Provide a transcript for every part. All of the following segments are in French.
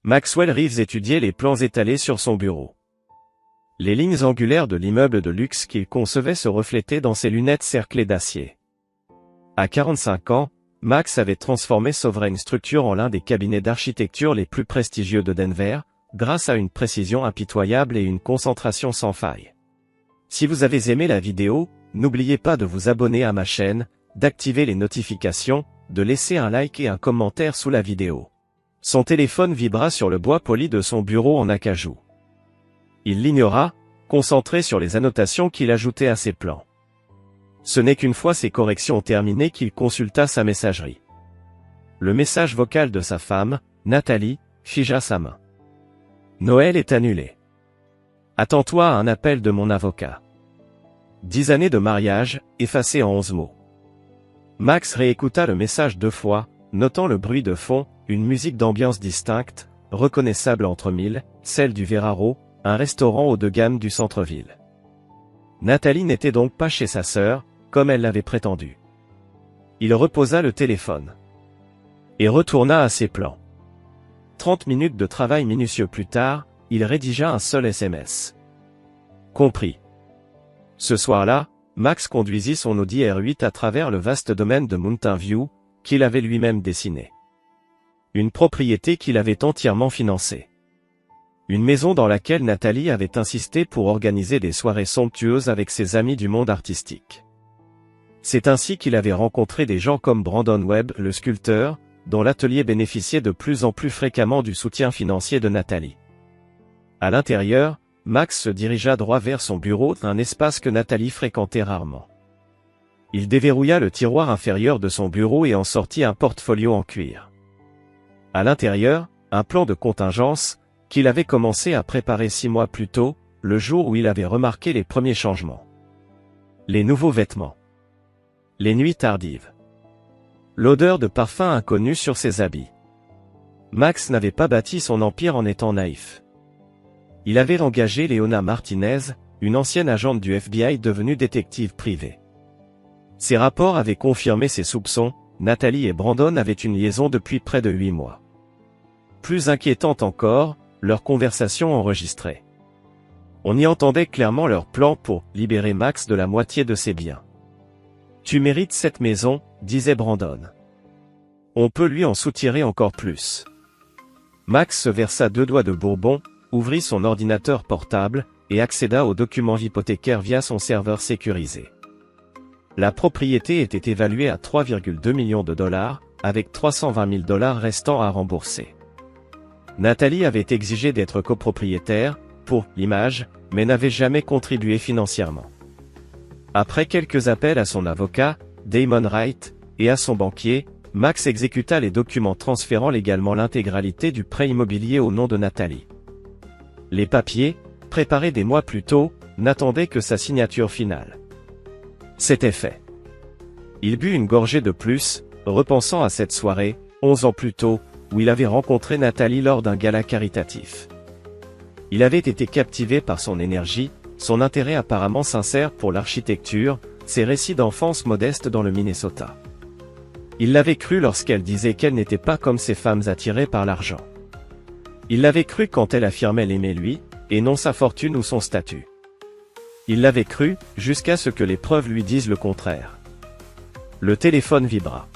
Maxwell Reeves étudiait les plans étalés sur son bureau. Les lignes angulaires de l'immeuble de luxe qu'il concevait se reflétaient dans ses lunettes cerclées d'acier. À 45 ans, Max avait transformé Sovereign Structure en l'un des cabinets d'architecture les plus prestigieux de Denver, grâce à une précision impitoyable et une concentration sans faille. Si vous avez aimé la vidéo, n'oubliez pas de vous abonner à ma chaîne, d'activer les notifications, de laisser un like et un commentaire sous la vidéo. Son téléphone vibra sur le bois poli de son bureau en acajou. Il l'ignora, concentré sur les annotations qu'il ajoutait à ses plans. Ce n'est qu'une fois ses corrections terminées qu'il consulta sa messagerie. Le message vocal de sa femme, Nathalie, figea sa main. Noël est annulé. Attends-toi à un appel de mon avocat. 10 années de mariage, effacées en 11 mots. Max réécouta le message 2 fois, notant le bruit de fond, une musique d'ambiance distincte, reconnaissable entre mille, celle du Verraro, un restaurant haut de gamme du centre-ville. Nathalie n'était donc pas chez sa sœur, comme elle l'avait prétendu. Il reposa le téléphone. Et retourna à ses plans. 30 minutes de travail minutieux plus tard, il rédigea un seul SMS. Compris. Ce soir-là, Max conduisit son Audi R8 à travers le vaste domaine de Mountain View, qu'il avait lui-même dessiné. Une propriété qu'il avait entièrement financée. Une maison dans laquelle Nathalie avait insisté pour organiser des soirées somptueuses avec ses amis du monde artistique. C'est ainsi qu'il avait rencontré des gens comme Brandon Webb, le sculpteur, dont l'atelier bénéficiait de plus en plus fréquemment du soutien financier de Nathalie. À l'intérieur, Max se dirigea droit vers son bureau, un espace que Nathalie fréquentait rarement. Il déverrouilla le tiroir inférieur de son bureau et en sortit un portfolio en cuir. À l'intérieur, un plan de contingence, qu'il avait commencé à préparer 6 mois plus tôt, le jour où il avait remarqué les premiers changements. Les nouveaux vêtements. Les nuits tardives. L'odeur de parfum inconnu sur ses habits. Max n'avait pas bâti son empire en étant naïf. Il avait engagé Leona Martinez, une ancienne agente du FBI devenue détective privée. Ses rapports avaient confirmé ses soupçons, Nathalie et Brandon avaient une liaison depuis près de 8 mois. Plus inquiétante encore, leur conversation enregistrée. On y entendait clairement leur plan pour libérer Max de la moitié de ses biens. « Tu mérites cette maison », disait Brandon. « On peut lui en soutirer encore plus. » Max se versa 2 doigts de bourbon, ouvrit son ordinateur portable, et accéda aux documents hypothécaires via son serveur sécurisé. La propriété était évaluée à 3,2 millions de dollars, avec 320 000 $ restant à rembourser. Nathalie avait exigé d'être copropriétaire, pour l'image, mais n'avait jamais contribué financièrement. Après quelques appels à son avocat, Damon Wright, et à son banquier, Max exécuta les documents transférant légalement l'intégralité du prêt immobilier au nom de Nathalie. Les papiers, préparés des mois plus tôt, n'attendaient que sa signature finale. C'était fait. Il but une gorgée de plus, repensant à cette soirée, 11 ans plus tôt, où il avait rencontré Nathalie lors d'un gala caritatif. Il avait été captivé par son énergie, son intérêt apparemment sincère pour l'architecture, ses récits d'enfance modeste dans le Minnesota. Il l'avait cru lorsqu'elle disait qu'elle n'était pas comme ces femmes attirées par l'argent. Il l'avait cru quand elle affirmait l'aimer lui, et non sa fortune ou son statut. Il l'avait cru, jusqu'à ce que les preuves lui disent le contraire. Le téléphone vibra.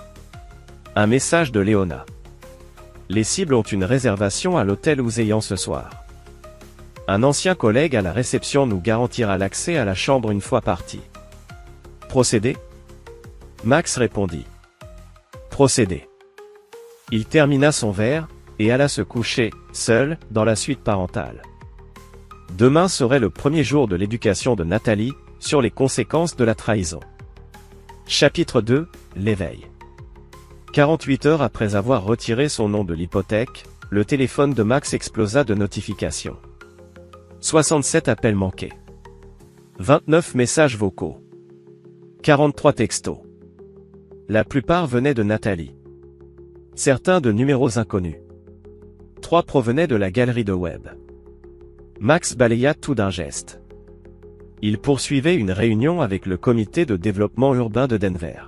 Un message de Leona. Les cibles ont une réservation à l'hôtel Ouzéyan ce soir. Un ancien collègue à la réception nous garantira l'accès à la chambre une fois parti. Procédé ? Max répondit. Procédé. Il termina son verre, et alla se coucher, seul, dans la suite parentale. Demain serait le premier jour de l'éducation de Nathalie, sur les conséquences de la trahison. Chapitre 2, l'éveil. 48 heures après avoir retiré son nom de l'hypothèque, le téléphone de Max explosa de notifications. 67 appels manqués. 29 messages vocaux. 43 textos. La plupart venaient de Nathalie. Certains de numéros inconnus. 3 provenaient de la galerie de web. Max balaya tout d'un geste. Il poursuivait une réunion avec le comité de développement urbain de Denver.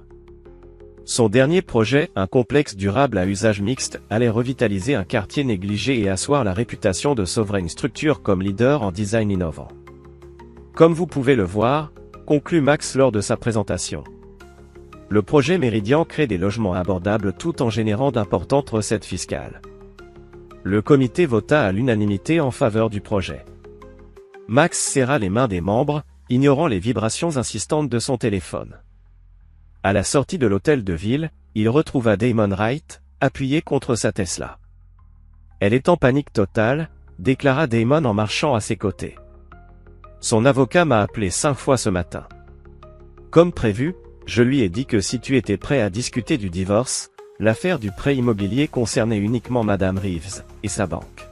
Son dernier projet, un complexe durable à usage mixte, allait revitaliser un quartier négligé et asseoir la réputation de Sovereign Structure comme leader en design innovant. Comme vous pouvez le voir, conclut Max lors de sa présentation. Le projet Meridian crée des logements abordables tout en générant d'importantes recettes fiscales. Le comité vota à l'unanimité en faveur du projet. Max serra les mains des membres, ignorant les vibrations insistantes de son téléphone. À la sortie de l'hôtel de ville, il retrouva Damon Wright, appuyé contre sa Tesla. Elle est en panique totale, déclara Damon en marchant à ses côtés. Son avocat m'a appelé 5 fois ce matin. Comme prévu, je lui ai dit que si tu étais prêt à discuter du divorce, l'affaire du prêt immobilier concernait uniquement Madame Reeves et sa banque.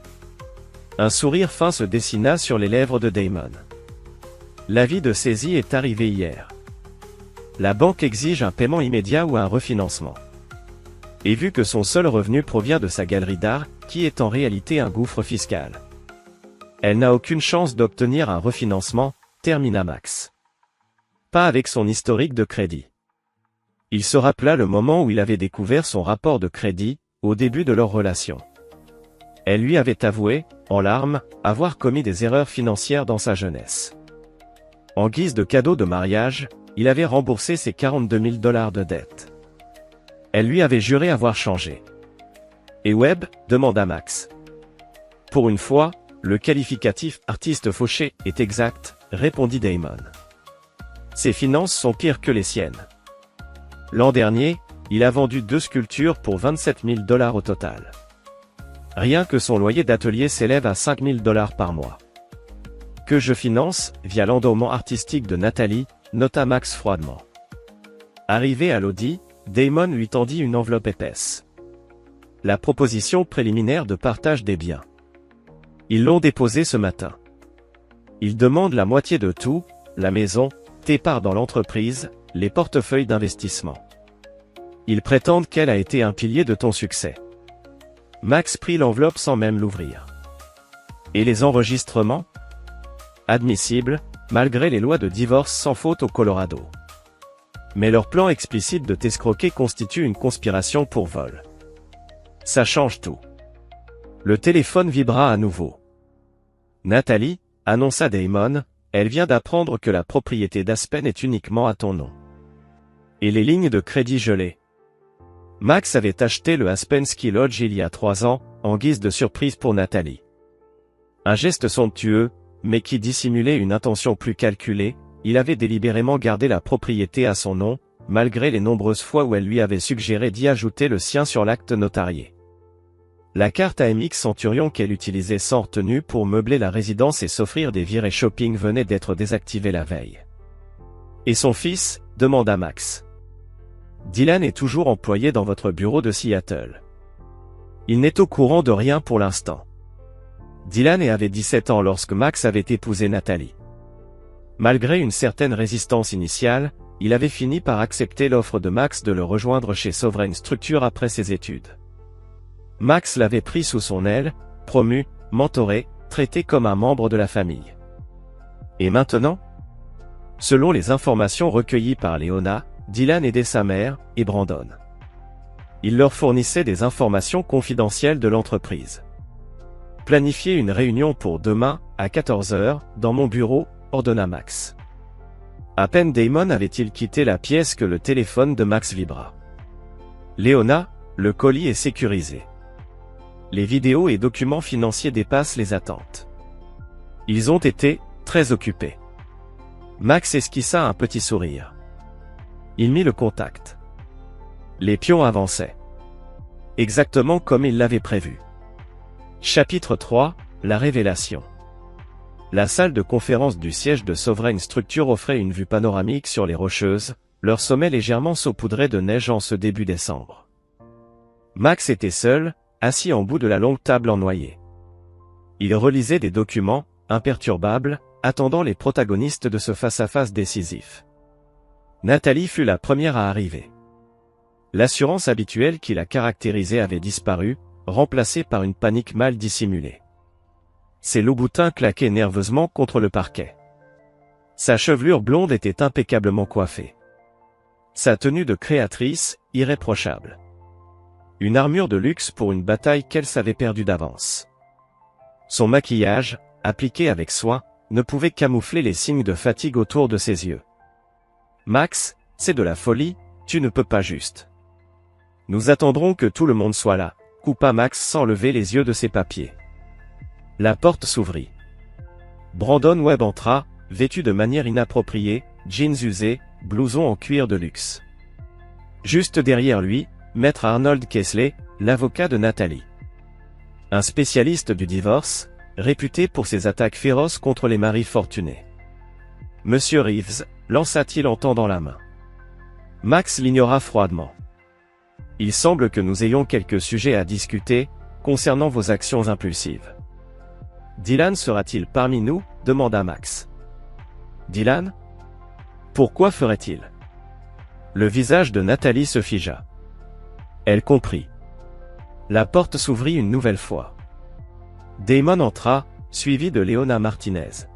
Un sourire fin se dessina sur les lèvres de Damon. L'avis de saisie est arrivé hier. La banque exige un paiement immédiat ou un refinancement. Et vu que son seul revenu provient de sa galerie d'art, qui est en réalité un gouffre fiscal, elle n'a aucune chance d'obtenir un refinancement, termina Max. Pas avec son historique de crédit. Il se rappela le moment où il avait découvert son rapport de crédit, au début de leur relation. Elle lui avait avoué, en larmes, avoir commis des erreurs financières dans sa jeunesse. En guise de cadeau de mariage, il avait remboursé ses 42 000 $ de dette. Elle lui avait juré avoir changé. Et Webb, demanda Max. Pour une fois, le qualificatif « artiste fauché » est exact, répondit Damon. Ses finances sont pires que les siennes. L'an dernier, il a vendu 2 sculptures pour 27 000 $ au total. Rien que son loyer d'atelier s'élève à 5 000 $ par mois. Que je finance, via l'endowment artistique de Nathalie, nota Max froidement. Arrivé à l'audi, Damon lui tendit une enveloppe épaisse. La proposition préliminaire de partage des biens. Ils l'ont déposée ce matin. Ils demandent la moitié de tout, la maison, tes parts dans l'entreprise, les portefeuilles d'investissement. Ils prétendent qu'elle a été un pilier de ton succès. Max prit l'enveloppe sans même l'ouvrir. Et les enregistrements ? Admissibles, malgré les lois de divorce sans faute au Colorado. Mais leur plan explicite de t'escroquer constitue une conspiration pour vol. Ça change tout. Le téléphone vibra à nouveau. Nathalie, annonça Damon, elle vient d'apprendre que la propriété d'Aspen est uniquement à ton nom. Et les lignes de crédit gelées. Max avait acheté le Aspen Ski Lodge il y a 3 ans, en guise de surprise pour Nathalie. Un geste somptueux, mais qui dissimulait une intention plus calculée, il avait délibérément gardé la propriété à son nom, malgré les nombreuses fois où elle lui avait suggéré d'y ajouter le sien sur l'acte notarié. La carte AMX Centurion qu'elle utilisait sans retenue pour meubler la résidence et s'offrir des virées shopping venait d'être désactivée la veille. Et son fils, demanda Max. Dylan est toujours employé dans votre bureau de Seattle. Il n'est au courant de rien pour l'instant. Dylan avait 17 ans lorsque Max avait épousé Nathalie. Malgré une certaine résistance initiale, il avait fini par accepter l'offre de Max de le rejoindre chez Sovereign Structure après ses études. Max l'avait pris sous son aile, promu, mentoré, traité comme un membre de la famille. Et maintenant ? Selon les informations recueillies par Léona, Dylan aidait sa mère, et Brandon. Il leur fournissait des informations confidentielles de l'entreprise. Planifiez une réunion pour demain, à 14 h, dans mon bureau, ordonna Max. À peine Damon avait-il quitté la pièce que le téléphone de Max vibra. Léona, le colis est sécurisé. Les vidéos et documents financiers dépassent les attentes. Ils ont été très occupés. Max esquissa un petit sourire. Il mit le contact. Les pions avançaient. Exactement comme il l'avait prévu. Chapitre 3, la révélation. La salle de conférence du siège de Sovereign Structure offrait une vue panoramique sur les Rocheuses, leur sommet légèrement saupoudré de neige en ce début décembre. Max était seul, assis en bout de la longue table en noyer. Il relisait des documents, imperturbable, attendant les protagonistes de ce face-à-face décisif. Nathalie fut la première à arriver. L'assurance habituelle qui la caractérisait avait disparu, remplacée par une panique mal dissimulée. Ses loups-boutins claquaient nerveusement contre le parquet. Sa chevelure blonde était impeccablement coiffée. Sa tenue de créatrice, irréprochable. Une armure de luxe pour une bataille qu'elle savait perdue d'avance. Son maquillage, appliqué avec soin, ne pouvait camoufler les signes de fatigue autour de ses yeux. Max, c'est de la folie, tu ne peux pas juste. Nous attendrons que tout le monde soit là, coupa Max sans lever les yeux de ses papiers. La porte s'ouvrit. Brandon Webb entra, vêtu de manière inappropriée, jeans usés, blouson en cuir de luxe. Juste derrière lui, Maître Arnold Kessler, l'avocat de Nathalie. Un spécialiste du divorce, réputé pour ses attaques féroces contre les maris fortunés. Monsieur Reeves, lança-t-il en tendant la main. Max l'ignora froidement. Il semble que nous ayons quelques sujets à discuter, concernant vos actions impulsives. Dylan sera-t-il parmi nous, demanda Max. Dylan? Pourquoi ferait-il? Le visage de Nathalie se figea. Elle comprit. La porte s'ouvrit une nouvelle fois. Damon entra, suivi de Léona Martinez.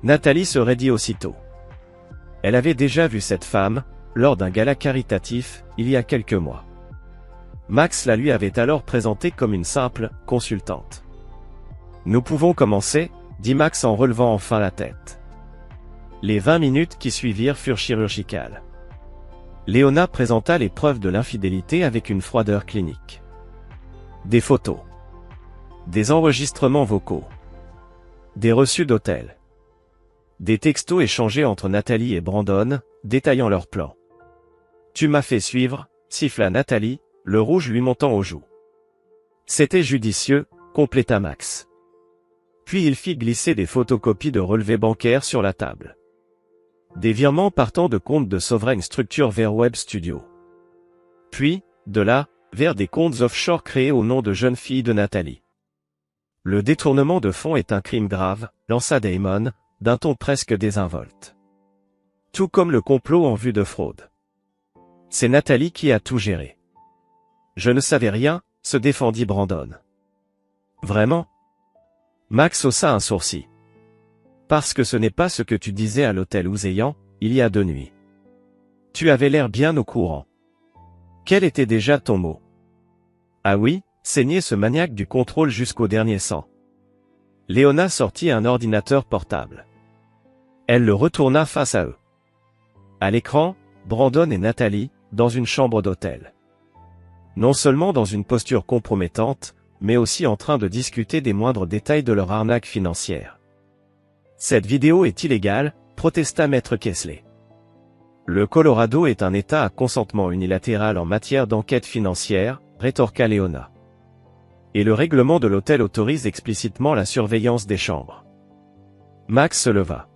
Nathalie se raidit aussitôt. Elle avait déjà vu cette femme, lors d'un gala caritatif, il y a quelques mois. Max la lui avait alors présentée comme une simple consultante. Nous pouvons commencer, dit Max en relevant enfin la tête. Les 20 minutes qui suivirent furent chirurgicales. Léona présenta les preuves de l'infidélité avec une froideur clinique. Des photos. Des enregistrements vocaux. Des reçus d'hôtel. Des textos échangés entre Nathalie et Brandon, détaillant leurs plans. Tu m'as fait suivre, siffla Nathalie, le rouge lui montant aux joues. C'était judicieux, compléta Max. Puis il fit glisser des photocopies de relevés bancaires sur la table. Des virements partant de comptes de Sovereign Structure vers Web Studio. Puis, de là, vers des comptes offshore créés au nom de jeunes filles de Nathalie. Le détournement de fonds est un crime grave, lança Damon, d'un ton presque désinvolte. Tout comme le complot en vue de fraude. C'est Nathalie qui a tout géré. Je ne savais rien, se défendit Brandon. Vraiment? Max haussa un sourcil. Parce que ce n'est pas ce que tu disais à l'hôtel Ouséan, il y a 2 nuits. Tu avais l'air bien au courant. Quel était déjà ton mot? Ah oui, saignait ce maniaque du contrôle jusqu'au dernier sang. Léona sortit un ordinateur portable. Elle le retourna face à eux. À l'écran, Brandon et Nathalie, dans une chambre d'hôtel. Non seulement dans une posture compromettante, mais aussi en train de discuter des moindres détails de leur arnaque financière. Cette vidéo est illégale, protesta Maître Kessler. Le Colorado est un État à consentement unilatéral en matière d'enquête financière, rétorqua Léona. Et le règlement de l'hôtel autorise explicitement la surveillance des chambres. Max se leva.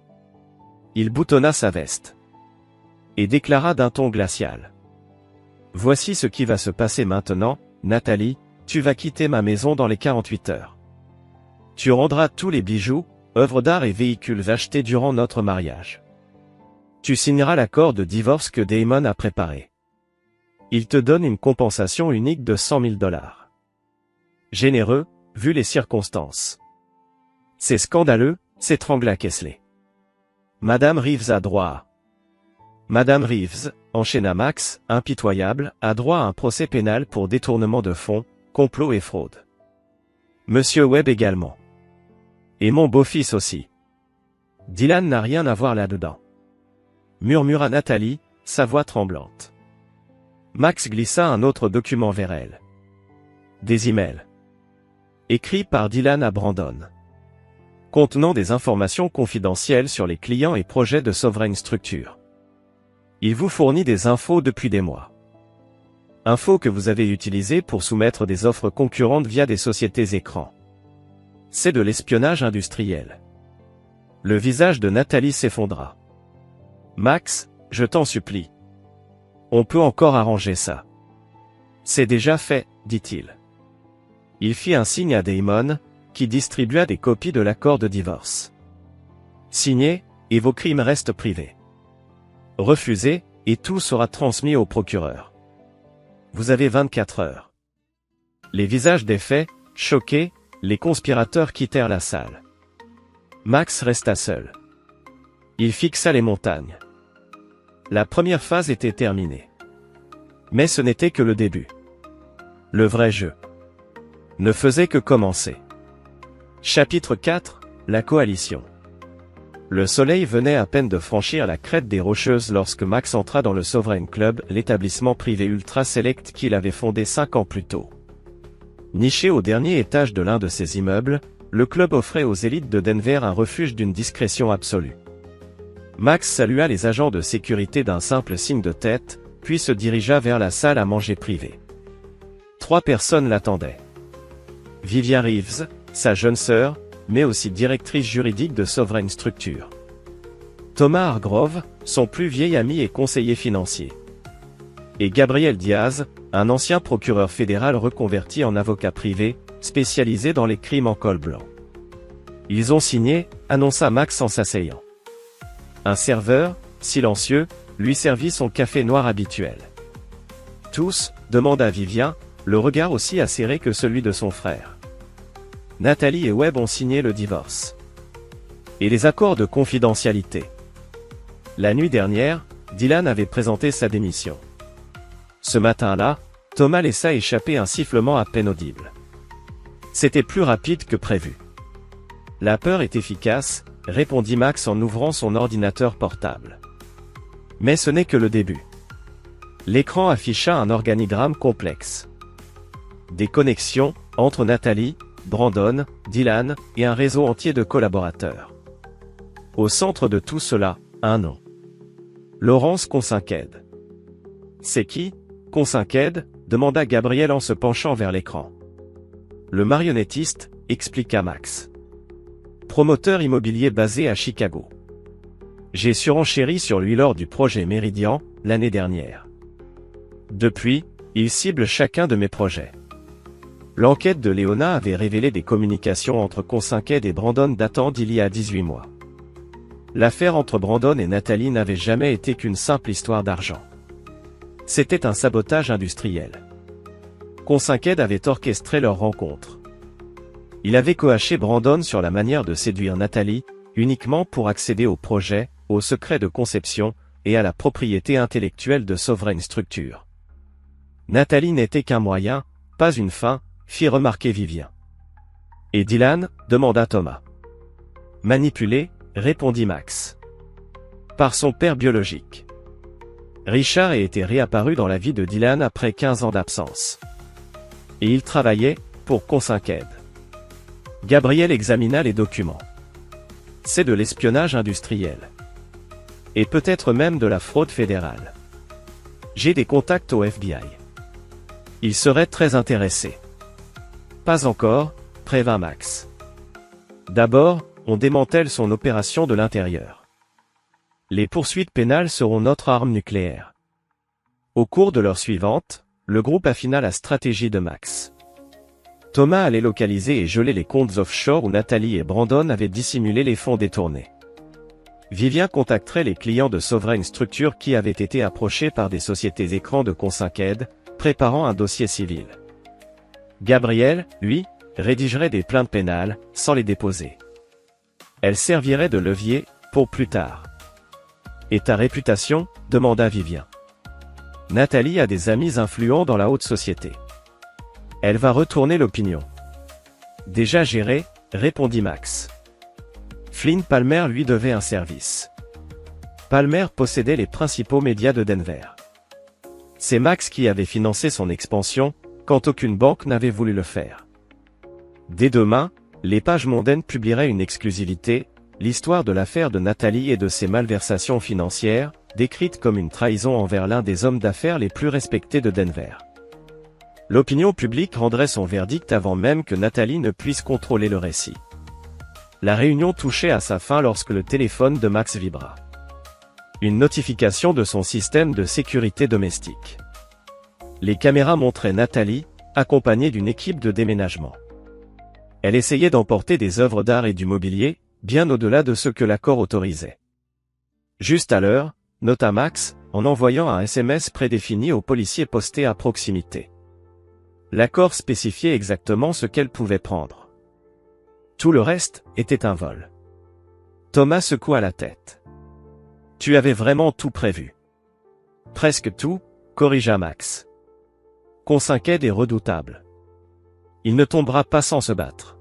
Il boutonna sa veste. Et déclara d'un ton glacial. Voici ce qui va se passer maintenant, Nathalie, tu vas quitter ma maison dans les 48 heures. Tu rendras tous les bijoux, œuvres d'art et véhicules achetés durant notre mariage. Tu signeras l'accord de divorce que Damon a préparé. Il te donne une compensation unique de $100 000. Généreux, vu les circonstances. C'est scandaleux, s'étrangla Kessler. Madame Reeves a droit. Madame Reeves, enchaîna Max, impitoyable, a droit à un procès pénal pour détournement de fonds, complot et fraude. Monsieur Webb également. Et mon beau-fils aussi. Dylan n'a rien à voir là-dedans. Murmura Nathalie, sa voix tremblante. Max glissa un autre document vers elle. Des emails. Écrits par Dylan à Brandon. Contenant des informations confidentielles sur les clients et projets de Sovereign Structure. Il vous fournit des infos depuis des mois. Infos que vous avez utilisées pour soumettre des offres concurrentes via des sociétés écrans. C'est de l'espionnage industriel. Le visage de Nathalie s'effondra. Max, je t'en supplie. On peut encore arranger ça. C'est déjà fait, dit-il. Il fit un signe à Damon, qui distribua des copies de l'accord de divorce. Signez, et vos crimes restent privés. Refusez, et tout sera transmis au procureur. Vous avez 24 heures. Les visages des faits, choqués, les conspirateurs quittèrent la salle. Max resta seul. Il fixa les montagnes. La première phase était terminée. Mais ce n'était que le début. Le vrai jeu ne faisait que commencer. Chapitre 4, la coalition. Le soleil venait à peine de franchir la crête des Rocheuses lorsque Max entra dans le Sovereign Club, l'établissement privé ultra select qu'il avait fondé 5 ans plus tôt. Niché au dernier étage de l'un de ses immeubles, le club offrait aux élites de Denver un refuge d'une discrétion absolue. Max salua les agents de sécurité d'un simple signe de tête, puis se dirigea vers la salle à manger privée. 3 personnes l'attendaient. Vivian Reeves, sa jeune sœur, mais aussi directrice juridique de Sovereign Structure. Thomas Hargrove, son plus vieil ami et conseiller financier. Et Gabriel Diaz, un ancien procureur fédéral reconverti en avocat privé, spécialisé dans les crimes en col blanc. Ils ont signé, annonça Max en s'asseyant. Un serveur, silencieux, lui servit son café noir habituel. Tous, demanda Vivian, le regard aussi acéré que celui de son frère. Nathalie et Webb ont signé le divorce. Et les accords de confidentialité. La nuit dernière, Dylan avait présenté sa démission. Ce matin-là, Thomas laissa échapper un sifflement à peine audible. C'était plus rapide que prévu. La peur est efficace, répondit Max en ouvrant son ordinateur portable. Mais ce n'est que le début. L'écran afficha un organigramme complexe. Des connexions, entre Nathalie, Brandon, Dylan, et un réseau entier de collaborateurs. Au centre de tout cela, un nom. Laurence Consinqued. C'est qui, Consinqued? Demanda Gabriel en se penchant vers l'écran. Le marionnettiste, expliqua Max. Promoteur immobilier basé à Chicago. J'ai surenchéri sur lui lors du projet Meridian, l'année dernière. Depuis, il cible chacun de mes projets. L'enquête de Léona avait révélé des communications entre Consinqued et Brandon datant d'il y a 18 mois. L'affaire entre Brandon et Nathalie n'avait jamais été qu'une simple histoire d'argent. C'était un sabotage industriel. Consinqued avait orchestré leur rencontre. Il avait coaché Brandon sur la manière de séduire Nathalie, uniquement pour accéder au projet, au secret de conception, et à la propriété intellectuelle de Sovereign Structure. Nathalie n'était qu'un moyen, pas une fin, fit remarquer Vivian. Et Dylan? Demanda Thomas. Manipulé, répondit Max. Par son père biologique. Richard était réapparu dans la vie de Dylan après 15 ans d'absence. Et il travaillait, pour Consinqued. Gabriel examina les documents. C'est de l'espionnage industriel. Et peut-être même de la fraude fédérale. J'ai des contacts au FBI. Il serait très intéressé. Pas encore, prévint Max. D'abord, on démantèle son opération de l'intérieur. Les poursuites pénales seront notre arme nucléaire. Au cours de l'heure suivante, le groupe affina la stratégie de Max. Thomas allait localiser et geler les comptes offshore où Nathalie et Brandon avaient dissimulé les fonds détournés. Vivian contacterait les clients de Sovereign Structure qui avaient été approchés par des sociétés écrans de Consinqued, préparant un dossier civil. Gabriel, lui, rédigerait des plaintes pénales, sans les déposer. Elles serviraient de levier, pour plus tard. Et ta réputation? Demanda Vivian. Nathalie a des amis influents dans la haute société. Elle va retourner l'opinion. Déjà géré, répondit Max. Flynn Palmer lui devait un service. Palmer possédait les principaux médias de Denver. C'est Max qui avait financé son expansion, quand aucune banque n'avait voulu le faire. Dès demain, les pages mondaines publieraient une exclusivité, l'histoire de l'affaire de Nathalie et de ses malversations financières, décrite comme une trahison envers l'un des hommes d'affaires les plus respectés de Denver. L'opinion publique rendrait son verdict avant même que Nathalie ne puisse contrôler le récit. La réunion touchait à sa fin lorsque le téléphone de Max vibra. Une notification de son système de sécurité domestique. Les caméras montraient Nathalie, accompagnée d'une équipe de déménagement. Elle essayait d'emporter des œuvres d'art et du mobilier, bien au-delà de ce que l'accord autorisait. Juste à l'heure, nota Max, en envoyant un SMS prédéfini aux policiers postés à proximité. L'accord spécifiait exactement ce qu'elle pouvait prendre. Tout le reste était un vol. Thomas secoua la tête. Tu avais vraiment tout prévu. Presque tout, corrigea Max. Consinqued est redoutable. Il ne tombera pas sans se battre.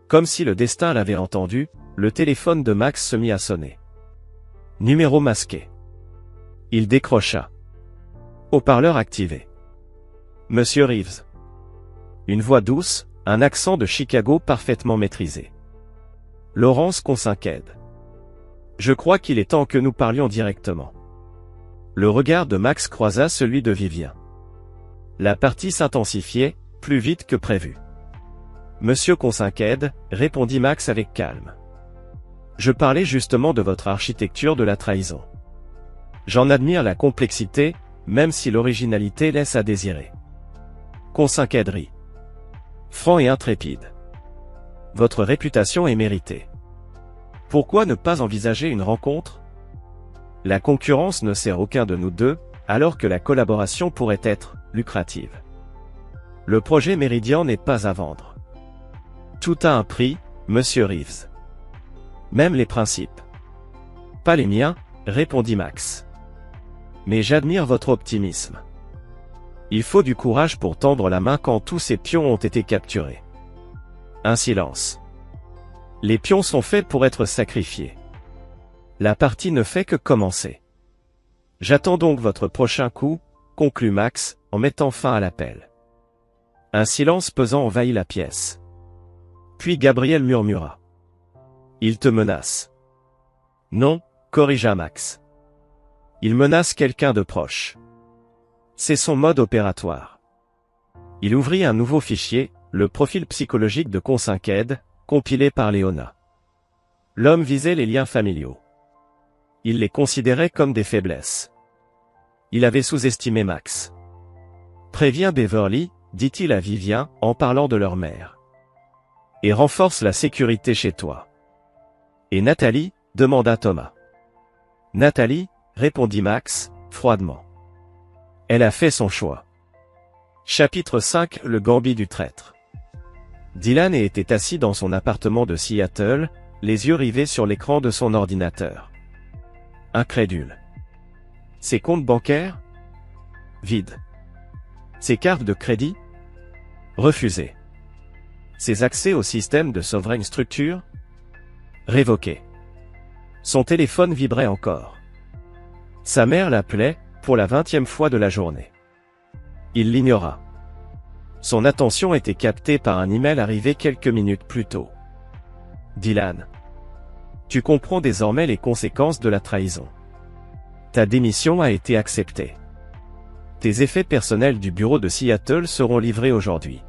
Comme si le destin l'avait entendu, le téléphone de Max se mit à sonner. Numéro masqué. Il décrocha. Haut-parleur activé. Monsieur Reeves. Une voix douce, un accent de Chicago parfaitement maîtrisé. Laurence Consinqued. Je crois qu'il est temps que nous parlions directement. Le regard de Max croisa celui de Vivien. La partie s'intensifiait, plus vite que prévu. Monsieur Consinqued, répondit Max avec calme. Je parlais justement de votre architecture de la trahison. J'en admire la complexité, même si l'originalité laisse à désirer. Consinqued rit. Franc et intrépide. Votre réputation est méritée. Pourquoi ne pas envisager une rencontre? La concurrence ne sert aucun de nous deux, alors que la collaboration pourrait être lucrative. Le projet Méridien n'est pas à vendre. Tout a un prix, monsieur Reeves. Même les principes. Pas les miens, répondit Max. Mais j'admire votre optimisme. Il faut du courage pour tendre la main quand tous ces pions ont été capturés. Un silence. Les pions sont faits pour être sacrifiés. La partie ne fait que commencer. J'attends donc votre prochain coup, conclut Max, en mettant fin à l'appel. Un silence pesant envahit la pièce. Puis Gabriel murmura. Il te menace. Non, corrigea Max. Il menace quelqu'un de proche. C'est son mode opératoire. Il ouvrit un nouveau fichier, le profil psychologique de Consinqued, compilé par Léona. L'homme visait les liens familiaux. Il les considérait comme des faiblesses. Il avait sous-estimé Max. Préviens Beverly, dit-il à Vivien, en parlant de leur mère. Et renforce la sécurité chez toi. Et Nathalie, demanda Thomas. Nathalie, répondit Max, froidement. Elle a fait son choix. Chapitre 5 Le gambit du traître. Dylan était assis dans son appartement de Seattle, les yeux rivés sur l'écran de son ordinateur. Incrédule. Ses comptes bancaires? Vides. Ses cartes de crédit? Refusées. Ses accès au système de sovereign structure? Révoqués. Son téléphone vibrait encore. Sa mère l'appelait, pour la 20e fois de la journée. Il l'ignora. Son attention était captée par un email arrivé quelques minutes plus tôt. Dylan. Tu comprends désormais les conséquences de la trahison. Ta démission a été acceptée. Tes effets personnels du bureau de Seattle seront livrés aujourd'hui.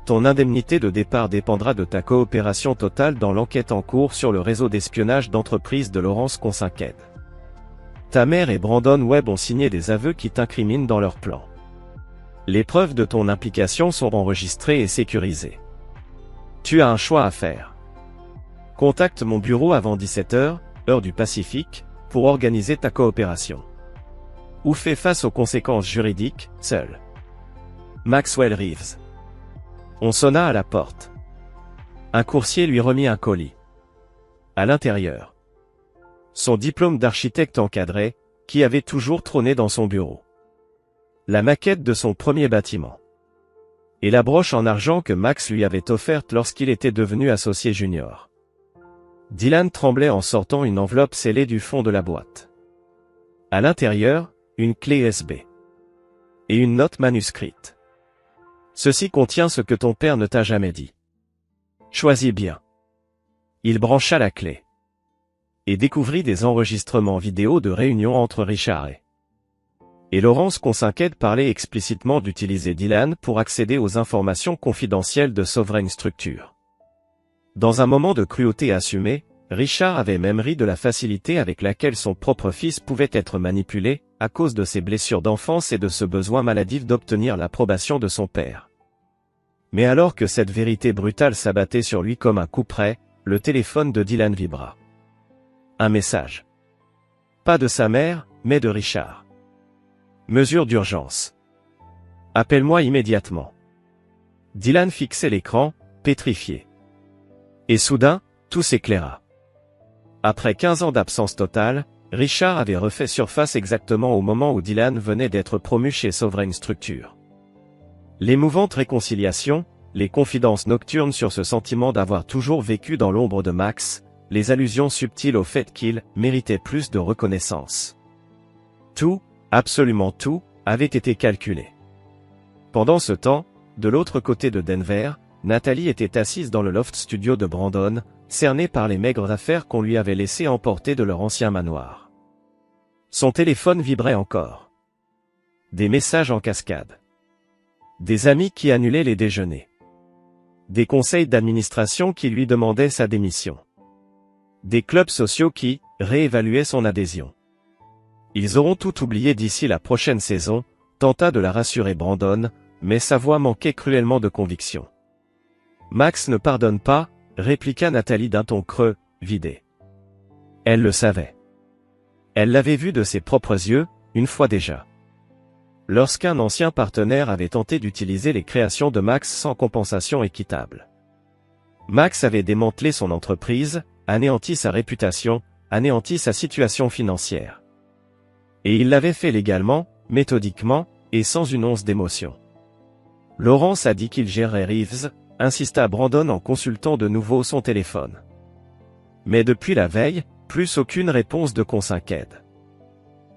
Ton indemnité de départ dépendra de ta coopération totale dans l'enquête en cours sur le réseau d'espionnage d'entreprise de Laurence Consinqued. Ta mère et Brandon Webb ont signé des aveux qui t'incriminent dans leur plan. Les preuves de ton implication sont enregistrées et sécurisées. Tu as un choix à faire. Contacte mon bureau avant 17h, heure du Pacifique, pour organiser ta coopération. Ou fais face aux conséquences juridiques, seul. Maxwell Reeves. On sonna à la porte. Un coursier lui remit un colis. À l'intérieur, son diplôme d'architecte encadré, qui avait toujours trôné dans son bureau. La maquette de son premier bâtiment. Et la broche en argent que Max lui avait offerte lorsqu'il était devenu associé junior. Dylan tremblait en sortant une enveloppe scellée du fond de la boîte. À l'intérieur, une clé USB. Et une note manuscrite. Ceci contient ce que ton père ne t'a jamais dit. Choisis bien. Il brancha la clé. Et découvrit des enregistrements vidéo de réunions entre Richard et Laurence Consinqued parlait explicitement d'utiliser Dylan pour accéder aux informations confidentielles de Sovereign Structure. Dans un moment de cruauté assumée, Richard avait même ri de la facilité avec laquelle son propre fils pouvait être manipulé, à cause de ses blessures d'enfance et de ce besoin maladif d'obtenir l'approbation de son père. Mais alors que cette vérité brutale s'abattait sur lui comme un coup près, le téléphone de Dylan vibra. Un message. Pas de sa mère, mais de Richard. Mesure d'urgence. Appelle-moi immédiatement. Dylan fixait l'écran, pétrifié. Et soudain, tout s'éclaira. Après 15 ans d'absence totale, Richard avait refait surface exactement au moment où Dylan venait d'être promu chez Sovereign Structure. L'émouvante réconciliation, les confidences nocturnes sur ce sentiment d'avoir toujours vécu dans l'ombre de Max, les allusions subtiles au fait qu'il méritait plus de reconnaissance. Tout, absolument tout, avait été calculé. Pendant ce temps, de l'autre côté de Denver, Nathalie était assise dans le loft studio de Brandon, cernée par les maigres affaires qu'on lui avait laissé emporter de leur ancien manoir. Son téléphone vibrait encore. Des messages en cascade. Des amis qui annulaient les déjeuners. Des conseils d'administration qui lui demandaient sa démission. Des clubs sociaux qui réévaluaient son adhésion. Ils auront tout oublié d'ici la prochaine saison, tenta de la rassurer Brandon, mais sa voix manquait cruellement de conviction. Max ne pardonne pas, répliqua Nathalie d'un ton creux, vidé. Elle le savait. Elle l'avait vu de ses propres yeux, une fois déjà. Lorsqu'un ancien partenaire avait tenté d'utiliser les créations de Max sans compensation équitable. Max avait démantelé son entreprise, anéanti sa réputation, anéanti sa situation financière. Et il l'avait fait légalement, méthodiquement, et sans une once d'émotion. Laurence a dit qu'il gérerait Reeves, insista Brandon en consultant de nouveau son téléphone. Mais depuis la veille, plus aucune réponse de Consinqued.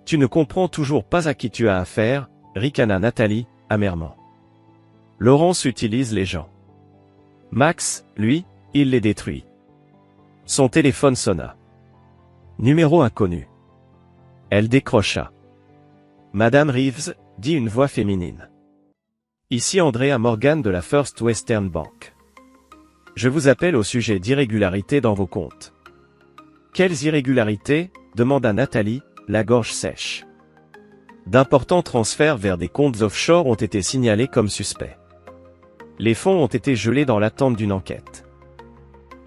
Tu ne comprends toujours pas à qui tu as affaire, ricana Nathalie, amèrement. Laurence utilise les gens. Max, lui, il les détruit. Son téléphone sonna. Numéro inconnu. Elle décrocha. Madame Reeves, dit une voix féminine. Ici Andrea Morgan de la First Western Bank. Je vous appelle au sujet d'irrégularités dans vos comptes. Quelles irrégularités ? Demanda Nathalie, la gorge sèche. D'importants transferts vers des comptes offshore ont été signalés comme suspects. Les fonds ont été gelés dans l'attente d'une enquête.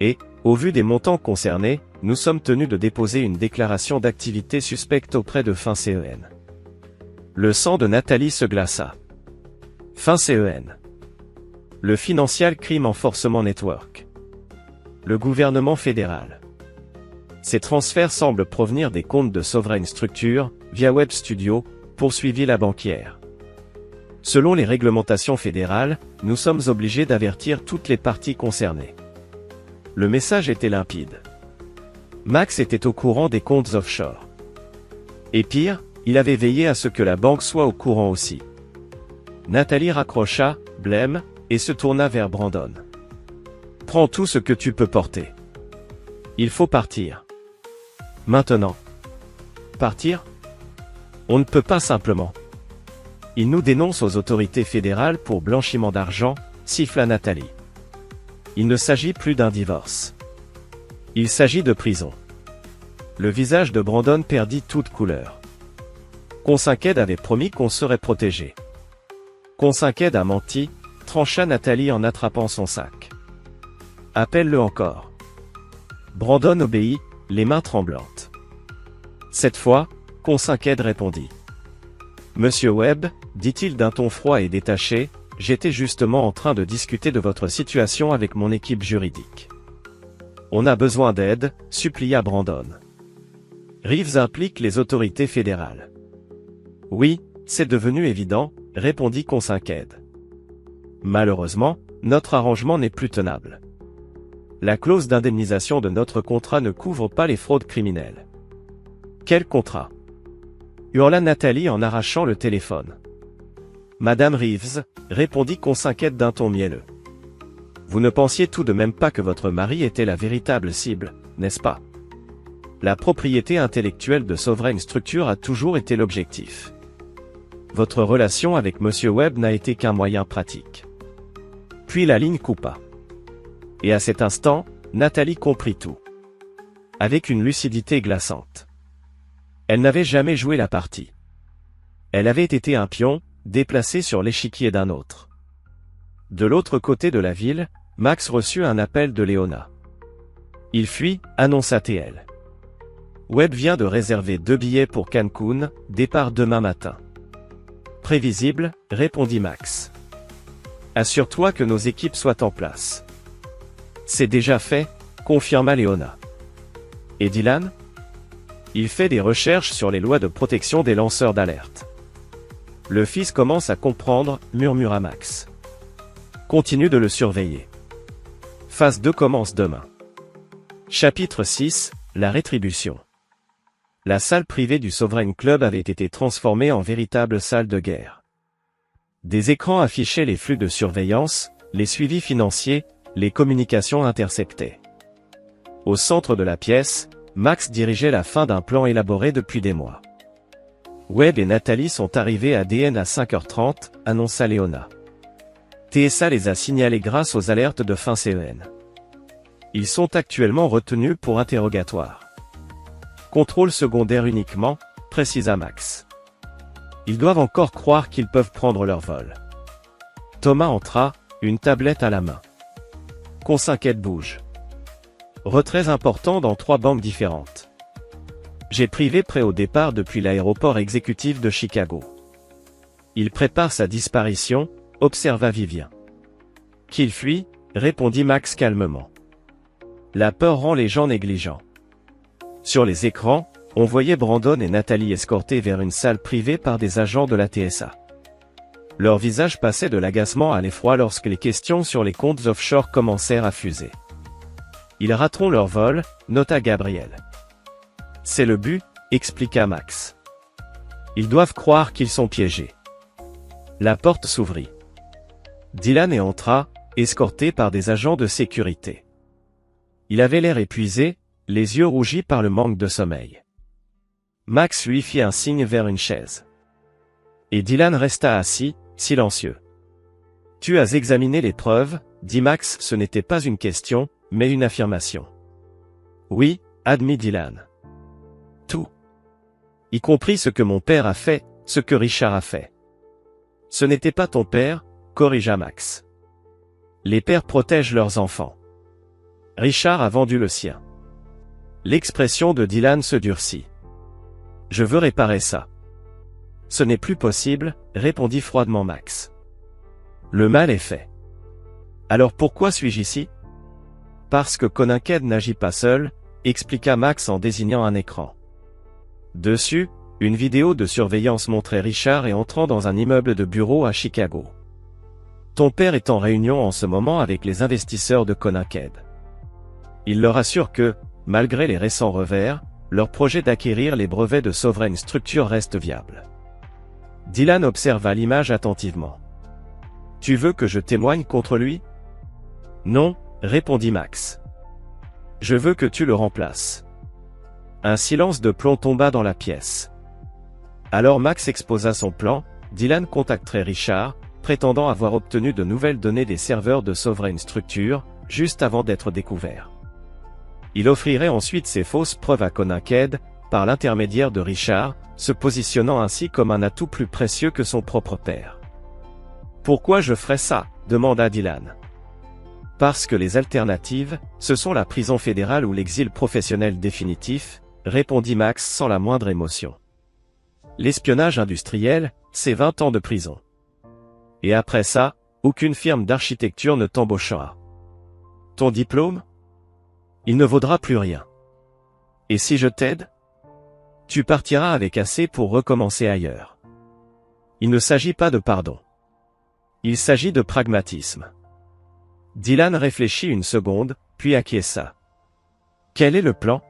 Et, au vu des montants concernés, nous sommes tenus de déposer une déclaration d'activité suspecte auprès de FinCEN. Le sang de Nathalie se glaça. FinCEN. Le Financial Crime Enforcement Network. Le gouvernement fédéral. Ces transferts semblent provenir des comptes de Sovereign Structure, via Web Studio, poursuivit la banquière. Selon les réglementations fédérales, nous sommes obligés d'avertir toutes les parties concernées. Le message était limpide. Max était au courant des comptes offshore. Et pire, il avait veillé à ce que la banque soit au courant aussi. Nathalie raccrocha, blême, et se tourna vers Brandon. Prends tout ce que tu peux porter. Il faut partir. Maintenant. Partir ? On ne peut pas simplement. Il nous dénonce aux autorités fédérales pour blanchiment d'argent, siffla Nathalie. Il ne s'agit plus d'un divorce. Il s'agit de prison. Le visage de Brandon perdit toute couleur. Consinqued avait promis qu'on serait protégé. Consinqued a menti, trancha Nathalie en attrapant son sac. Appelle-le encore. Brandon obéit, les mains tremblantes. Cette fois, Consinqued répondit. Monsieur Webb, dit-il d'un ton froid et détaché, j'étais justement en train de discuter de votre situation avec mon équipe juridique. On a besoin d'aide, supplia Brandon. Reeves implique les autorités fédérales. Oui, c'est devenu évident, répondit Consinqued. Malheureusement, notre arrangement n'est plus tenable. La clause d'indemnisation de notre contrat ne couvre pas les fraudes criminelles. Quel contrat ? Hurla Nathalie en arrachant le téléphone. Madame Reeves, répondit Consinqued d'un ton mielleux. Vous ne pensiez tout de même pas que votre mari était la véritable cible, n'est-ce pas ? La propriété intellectuelle de Sovereign Structure a toujours été l'objectif. Votre relation avec Monsieur Webb n'a été qu'un moyen pratique. Puis la ligne coupa. Et à cet instant, Nathalie comprit tout. Avec une lucidité glaçante. Elle n'avait jamais joué la partie. Elle avait été un pion, déplacé sur l'échiquier d'un autre. De l'autre côté de la ville, Max reçut un appel de Léona. Il fuit, annonça TL. Webb vient de réserver 2 billets pour Cancun, départ demain matin. Prévisible, répondit Max. Assure-toi que nos équipes soient en place. C'est déjà fait, confirma Léona. Et Dylan ? Il fait des recherches sur les lois de protection des lanceurs d'alerte. Le fils commence à comprendre, murmura Max. Continue de le surveiller. Phase 2 commence demain. Chapitre 6, la rétribution. La salle privée du Sovereign Club avait été transformée en véritable salle de guerre. Des écrans affichaient les flux de surveillance, les suivis financiers, les communications interceptées. Au centre de la pièce, Max dirigeait la fin d'un plan élaboré depuis des mois. Webb et Nathalie sont arrivés à DN à 5h30, annonça Léona. TSA les a signalés grâce aux alertes de fin CEN. Ils sont actuellement retenus pour interrogatoire. Contrôle secondaire uniquement, précisa Max. Ils doivent encore croire qu'ils peuvent prendre leur vol. Thomas entra, une tablette à la main. Qu'on s'inquiète bouge. Retrait important dans 3 banques différentes. J'ai privé prêt au départ depuis l'aéroport exécutif de Chicago. Il prépare sa disparition, observa Vivien. Qu'il fuit, répondit Max calmement. La peur rend les gens négligents. Sur les écrans, on voyait Brandon et Nathalie escortés vers une salle privée par des agents de la TSA. Leurs visages passaient de l'agacement à l'effroi lorsque les questions sur les comptes offshore commencèrent à fuser. Ils rateront leur vol, nota Gabriel. C'est le but, expliqua Max. Ils doivent croire qu'ils sont piégés. La porte s'ouvrit. Dylan entra, escorté par des agents de sécurité. Il avait l'air épuisé, les yeux rougis par le manque de sommeil. Max lui fit un signe vers une chaise. Et Dylan resta assis, silencieux. Tu as examiné les preuves, dit Max. Ce n'était pas une question, mais une affirmation. Oui, admit Dylan. Tout. Y compris ce que mon père a fait, ce que Richard a fait. Ce n'était pas ton père, corrigea Max. Les pères protègent leurs enfants. Richard a vendu le sien. L'expression de Dylan se durcit. Je veux réparer ça. Ce n'est plus possible, répondit froidement Max. Le mal est fait. Alors pourquoi suis-je ici? Parce que Connected n'agit pas seul, expliqua Max en désignant un écran. Dessus, une vidéo de surveillance montrait Richard entrant dans un immeuble de bureaux à Chicago. Ton père est en réunion en ce moment avec les investisseurs de Connected. Il leur assure que, malgré les récents revers, leur projet d'acquérir les brevets de Sovereign Structure reste viable. Dylan observa l'image attentivement. Tu veux que je témoigne contre lui? Non, répondit Max. Je veux que tu le remplaces. Un silence de plomb tomba dans la pièce. Alors Max exposa son plan. Dylan contacterait Richard, prétendant avoir obtenu de nouvelles données des serveurs de Sovereign Structure, juste avant d'être découvert. Il offrirait ensuite ces fausses preuves à Connected, par l'intermédiaire de Richard, se positionnant ainsi comme un atout plus précieux que son propre père. Pourquoi je ferais ça? Demanda Dylan. Parce que les alternatives, ce sont la prison fédérale ou l'exil professionnel définitif, répondit Max sans la moindre émotion. L'espionnage industriel, c'est 20 ans de prison. Et après ça, aucune firme d'architecture ne t'embauchera. Ton diplôme? Il ne vaudra plus rien. Et si je t'aide? Tu partiras avec assez pour recommencer ailleurs. Il ne s'agit pas de pardon. Il s'agit de pragmatisme. Dylan réfléchit une seconde, puis acquiesça. Quel est le plan?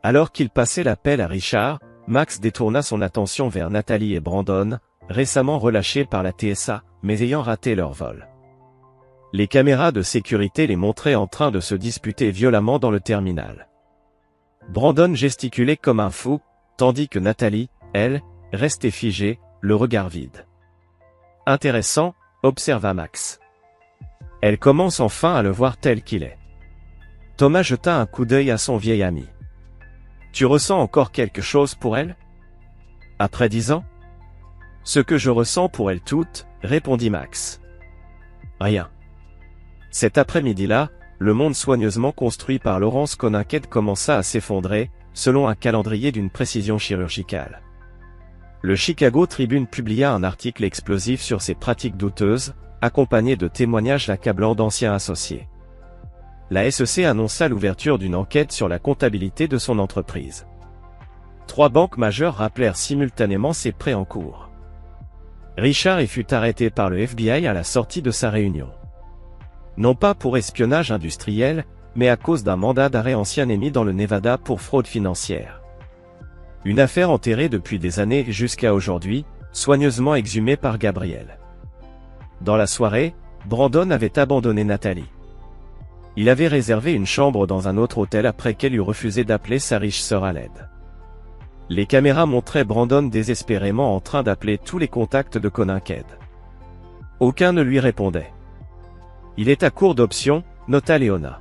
Alors qu'il passait l'appel à Richard, Max détourna son attention vers Nathalie et Brandon, récemment relâchés par la TSA, mais ayant raté leur vol. Les caméras de sécurité les montraient en train de se disputer violemment dans le terminal. Brandon gesticulait comme un fou, tandis que Nathalie, elle, restait figée, le regard vide. Intéressant, observa Max. Elle commence enfin à le voir tel qu'il est. Thomas jeta un coup d'œil à son vieil ami. Tu ressens encore quelque chose pour elle? Après 10 ans? Ce que je ressens pour elles toutes, répondit Max. Rien. Cet après-midi-là, le monde soigneusement construit par Laurence Connected commença à s'effondrer, selon un calendrier d'une précision chirurgicale. Le Chicago Tribune publia un article explosif sur ces pratiques douteuses, accompagné de témoignages accablants d'anciens associés. La SEC annonça l'ouverture d'une enquête sur la comptabilité de son entreprise. 3 banques majeures rappelèrent simultanément ses prêts en cours. Richard fut arrêté par le FBI à la sortie de sa réunion. Non pas pour espionnage industriel, mais à cause d'un mandat d'arrêt ancien émis dans le Nevada pour fraude financière. Une affaire enterrée depuis des années jusqu'à aujourd'hui, soigneusement exhumée par Gabriel. Dans la soirée, Brandon avait abandonné Nathalie. Il avait réservé une chambre dans un autre hôtel après qu'elle eut refusé d'appeler sa riche sœur à l'aide. Les caméras montraient Brandon désespérément en train d'appeler tous les contacts de Conanked. Aucun ne lui répondait. Il est à court d'options, nota Léona.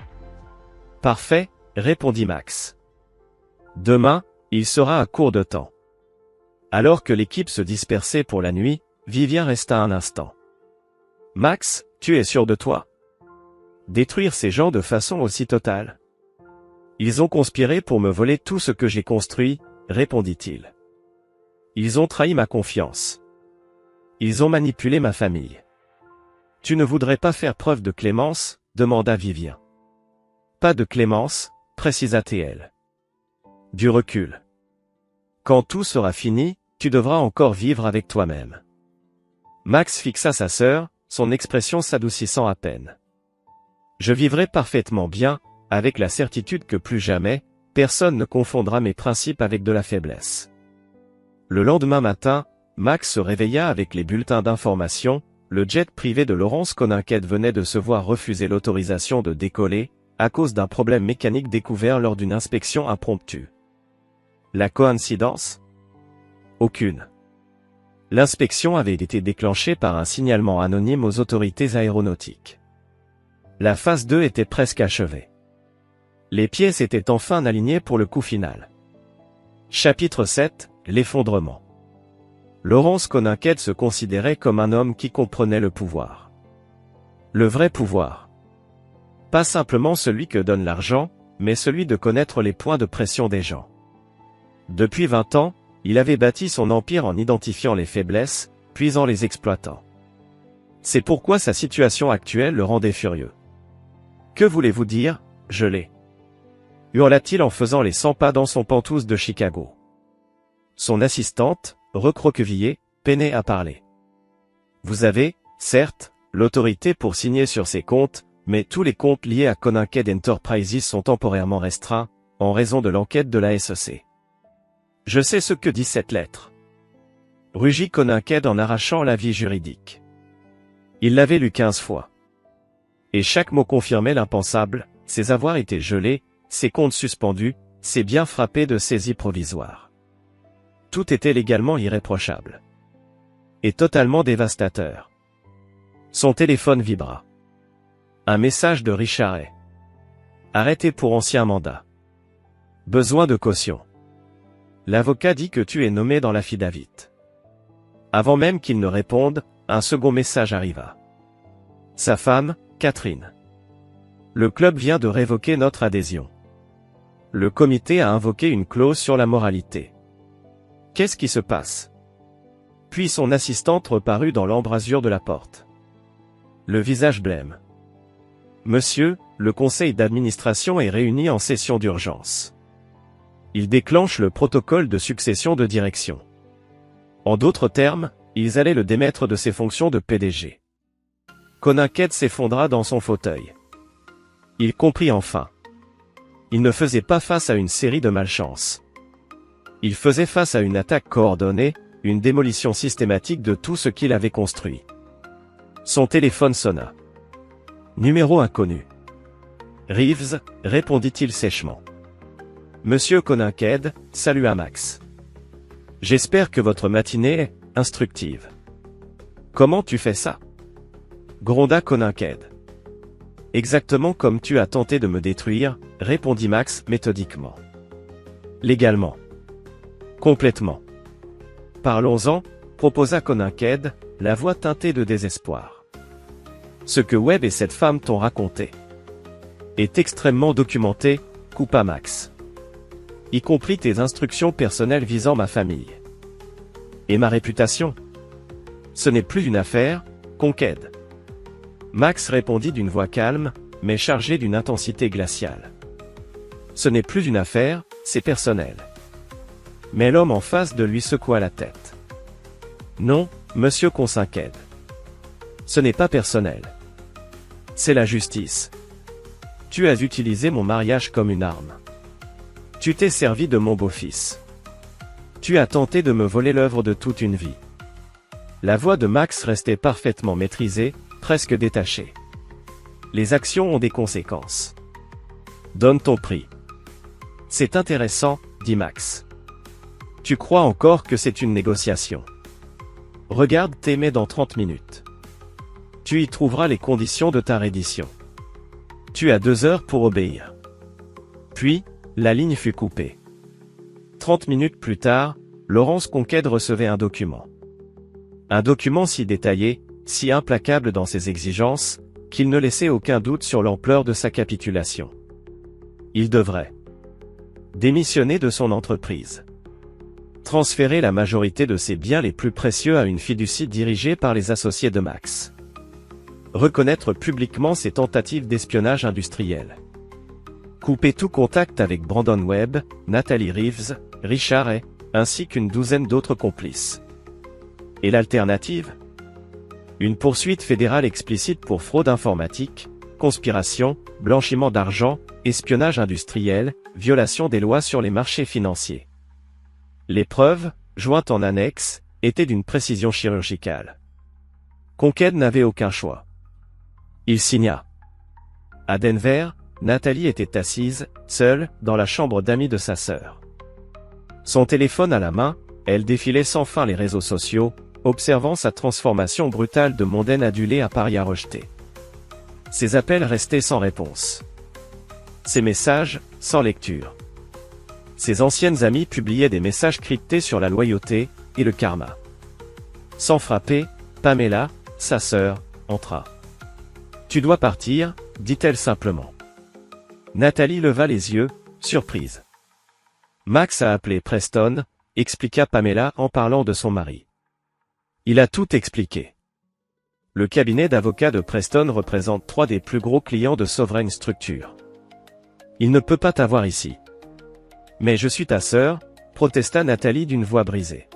Parfait, répondit Max. Demain, il sera à court de temps. Alors que l'équipe se dispersait pour la nuit, Vivien resta un instant. Max, tu es sûr de toi? Détruire ces gens de façon aussi totale? Ils ont conspiré pour me voler tout ce que j'ai construit, répondit-il. Ils ont trahi ma confiance. Ils ont manipulé ma famille. Tu ne voudrais pas faire preuve de clémence? Demanda Vivien. Pas de clémence, précisa TL. Du recul. Quand tout sera fini, tu devras encore vivre avec toi-même. Max fixa sa sœur, son expression s'adoucissant à peine. Je vivrai parfaitement bien, avec la certitude que plus jamais, personne ne confondra mes principes avec de la faiblesse. Le lendemain matin, Max se réveilla avec les bulletins d'information. Le jet privé de Laurence Conanked venait de se voir refuser l'autorisation de décoller, à cause d'un problème mécanique découvert lors d'une inspection impromptue. La coïncidence? Aucune. L'inspection avait été déclenchée par un signalement anonyme aux autorités aéronautiques. La phase 2 était presque achevée. Les pièces étaient enfin alignées pour le coup final. Chapitre 7, l'effondrement. Laurence Conanked se considérait comme un homme qui comprenait le pouvoir. Le vrai pouvoir. Pas simplement celui que donne l'argent, mais celui de connaître les points de pression des gens. Depuis 20 ans, il avait bâti son empire en identifiant les faiblesses, puis en les exploitant. C'est pourquoi sa situation actuelle le rendait furieux. Que voulez-vous dire, gelé? Hurla-t-il en faisant les 100 pas dans son pantouse de Chicago. Son assistante, recroquevillée, peinait à parler. Vous avez, certes, l'autorité pour signer sur ces comptes, mais tous les comptes liés à Conanked Enterprises sont temporairement restreints, en raison de l'enquête de la SEC. Je sais ce que dit cette lettre. Rugit Conanked en arrachant l'avis juridique. Il l'avait lu 15 fois. Et chaque mot confirmait l'impensable, ses avoirs étaient gelés, ses comptes suspendus, ses biens frappés de saisie provisoire. Tout était légalement irréprochable. Et totalement dévastateur. Son téléphone vibra. Un message de Richard Hay. Arrêté pour ancien mandat. Besoin de caution. L'avocat dit que tu es nommé dans l'affidavit. Avant même qu'il ne réponde, un second message arriva. Sa femme, Catherine. Le club vient de révoquer notre adhésion. Le comité a invoqué une clause sur la moralité. Qu'est-ce qui se passe? Puis son assistante reparut dans l'embrasure de la porte. Le visage blême. Monsieur, le conseil d'administration est réuni en session d'urgence. Il déclenche le protocole de succession de direction. En d'autres termes, ils allaient le démettre de ses fonctions de PDG. Conanked s'effondra dans son fauteuil. Il comprit enfin. Il ne faisait pas face à une série de malchances. Il faisait face à une attaque coordonnée, une démolition systématique de tout ce qu'il avait construit. Son téléphone sonna. Numéro inconnu. Reeves, répondit-il sèchement. Monsieur Conanked, salua Max. J'espère que votre matinée est instructive. Comment tu fais ça? Gronda Conanked. Exactement comme tu as tenté de me détruire, répondit Max méthodiquement. Légalement. Complètement. Parlons-en, proposa Conanked, la voix teintée de désespoir. Ce que Webb et cette femme t'ont raconté est extrêmement documenté, coupa Max. Y compris tes instructions personnelles visant ma famille. Et ma réputation. Ce n'est plus une affaire, Conanked. Max répondit d'une voix calme, mais chargée d'une intensité glaciale. Ce n'est plus une affaire, c'est personnel. Mais l'homme en face de lui secoua la tête. Non, monsieur Consinqued. Ce n'est pas personnel. C'est la justice. Tu as utilisé mon mariage comme une arme. Tu t'es servi de mon beau-fils. Tu as tenté de me voler l'œuvre de toute une vie. La voix de Max restait parfaitement maîtrisée, presque détachée. Les actions ont des conséquences. Donne ton prix. C'est intéressant, dit Max. Tu crois encore que c'est une négociation. Regarde tes mails dans 30 minutes. Tu y trouveras les conditions de ta reddition. Tu as 2 heures pour obéir. Puis, la ligne fut coupée. 30 minutes plus tard, Laurence Conqued recevait un document. Un document si détaillé, si implacable dans ses exigences, qu'il ne laissait aucun doute sur l'ampleur de sa capitulation. Il devrait démissionner de son entreprise. Transférer la majorité de ses biens les plus précieux à une fiducie dirigée par les associés de Max. Reconnaître publiquement ses tentatives d'espionnage industriel. Couper tout contact avec Brandon Webb, Natalie Reeves, Richard Hay, ainsi qu'une douzaine d'autres complices. Et l'alternative? Une poursuite fédérale explicite pour fraude informatique, conspiration, blanchiment d'argent, espionnage industriel, violation des lois sur les marchés financiers. Les preuves, jointes en annexe, étaient d'une précision chirurgicale. Conqued n'avait aucun choix. Il signa. À Denver, Nathalie était assise, seule, dans la chambre d'amis de sa sœur. Son téléphone à la main, elle défilait sans fin les réseaux sociaux, observant sa transformation brutale de mondaine adulée à paria rejetée. Ses appels restaient sans réponse. Ses messages, sans lecture. Ses anciennes amies publiaient des messages cryptés sur la loyauté et le karma. Sans frapper, Pamela, sa sœur, entra. « Tu dois partir », dit-elle simplement. Nathalie leva les yeux, surprise. Max a appelé Preston, expliqua Pamela en parlant de son mari. Il a tout expliqué. Le cabinet d'avocats de Preston représente 3 des plus gros clients de Sovereign Structure. Il ne peut pas t'avoir ici. Mais je suis ta sœur, protesta Nathalie d'une voix brisée.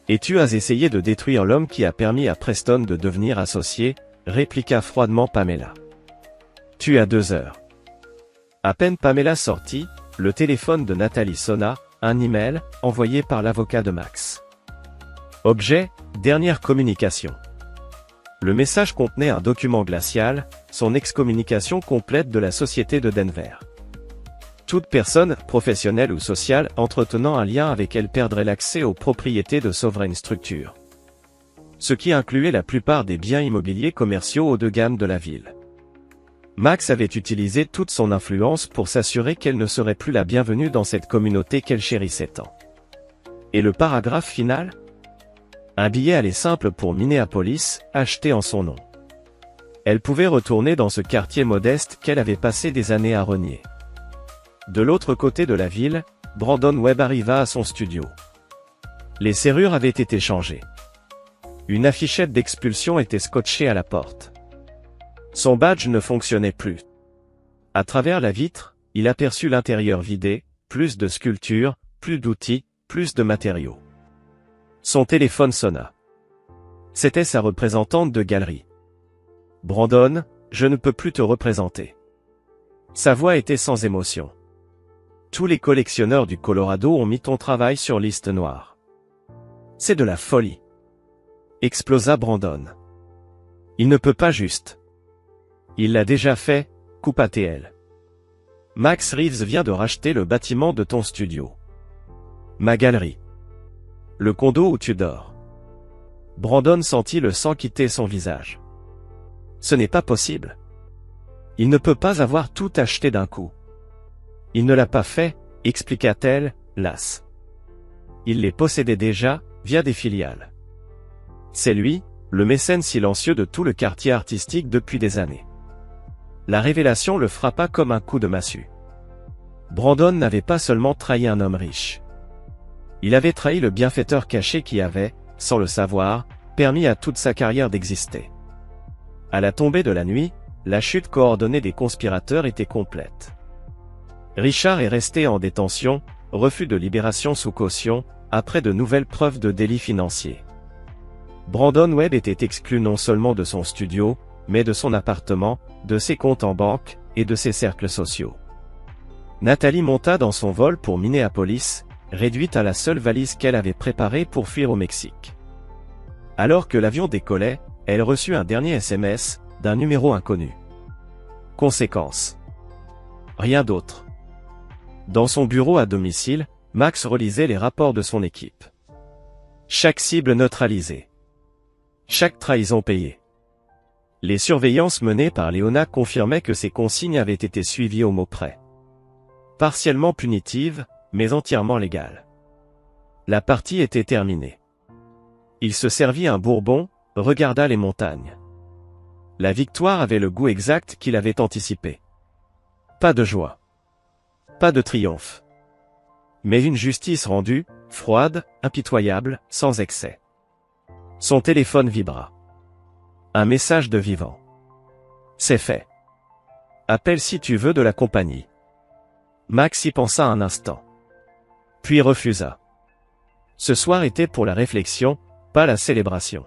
Et tu as essayé de détruire l'homme qui a permis à Preston de devenir associé, répliqua froidement Pamela. Tu as 2 heures. À peine Pamela sortit, le téléphone de Nathalie sonna, un email, envoyé par l'avocat de Max. Objet, dernière communication. Le message contenait un document glacial, son excommunication complète de la société de Denver. Toute personne, professionnelle ou sociale, entretenant un lien avec elle perdrait l'accès aux propriétés de Sovereign Structure. Ce qui incluait la plupart des biens immobiliers commerciaux haut de gamme de la ville. Max avait utilisé toute son influence pour s'assurer qu'elle ne serait plus la bienvenue dans cette communauté qu'elle chérissait tant. Et le paragraphe final? Un billet aller simple pour Minneapolis, acheté en son nom. Elle pouvait retourner dans ce quartier modeste qu'elle avait passé des années à renier. De l'autre côté de la ville, Brandon Webb arriva à son studio. Les serrures avaient été changées. Une affichette d'expulsion était scotchée à la porte. Son badge ne fonctionnait plus. À travers la vitre, il aperçut l'intérieur vidé, plus de sculptures, plus d'outils, plus de matériaux. Son téléphone sonna. C'était sa représentante de galerie. « Brandon, je ne peux plus te représenter. » Sa voix était sans émotion. « Tous les collectionneurs du Colorado ont mis ton travail sur liste noire. »« C'est de la folie. » explosa Brandon. « Il ne peut pas juste. »« Il l'a déjà fait, » coupa TL. « Max Reeves vient de racheter le bâtiment de ton studio. »« Ma galerie. » Le condo où tu dors. Brandon sentit le sang quitter son visage. Ce n'est pas possible. Il ne peut pas avoir tout acheté d'un coup. Il ne l'a pas fait, expliqua-t-elle, lasse. Il les possédait déjà, via des filiales. C'est lui, le mécène silencieux de tout le quartier artistique depuis des années. La révélation le frappa comme un coup de massue. Brandon n'avait pas seulement trahi un homme riche. Il avait trahi le bienfaiteur caché qui avait, sans le savoir, permis à toute sa carrière d'exister. À la tombée de la nuit, la chute coordonnée des conspirateurs était complète. Richard est resté en détention, refus de libération sous caution, après de nouvelles preuves de délit financier. Brandon Webb était exclu non seulement de son studio, mais de son appartement, de ses comptes en banque, et de ses cercles sociaux. Nathalie monta dans son vol pour Minneapolis, réduite à la seule valise qu'elle avait préparée pour fuir au Mexique. Alors que l'avion décollait, elle reçut un dernier SMS, d'un numéro inconnu. Conséquence. Rien d'autre. Dans son bureau à domicile, Max relisait les rapports de son équipe. Chaque cible neutralisée. Chaque trahison payée. Les surveillances menées par Léona confirmaient que ces consignes avaient été suivies au mot près. Partiellement punitives, mais entièrement légales. La partie était terminée. Il se servit un bourbon, regarda les montagnes. La victoire avait le goût exact qu'il avait anticipé. Pas de joie. Pas de triomphe. Mais une justice rendue, froide, impitoyable, sans excès. Son téléphone vibra. Un message de Vivant. C'est fait. Appelle si tu veux de la compagnie. Max y pensa un instant. Puis refusa. Ce soir était pour la réflexion, pas la célébration.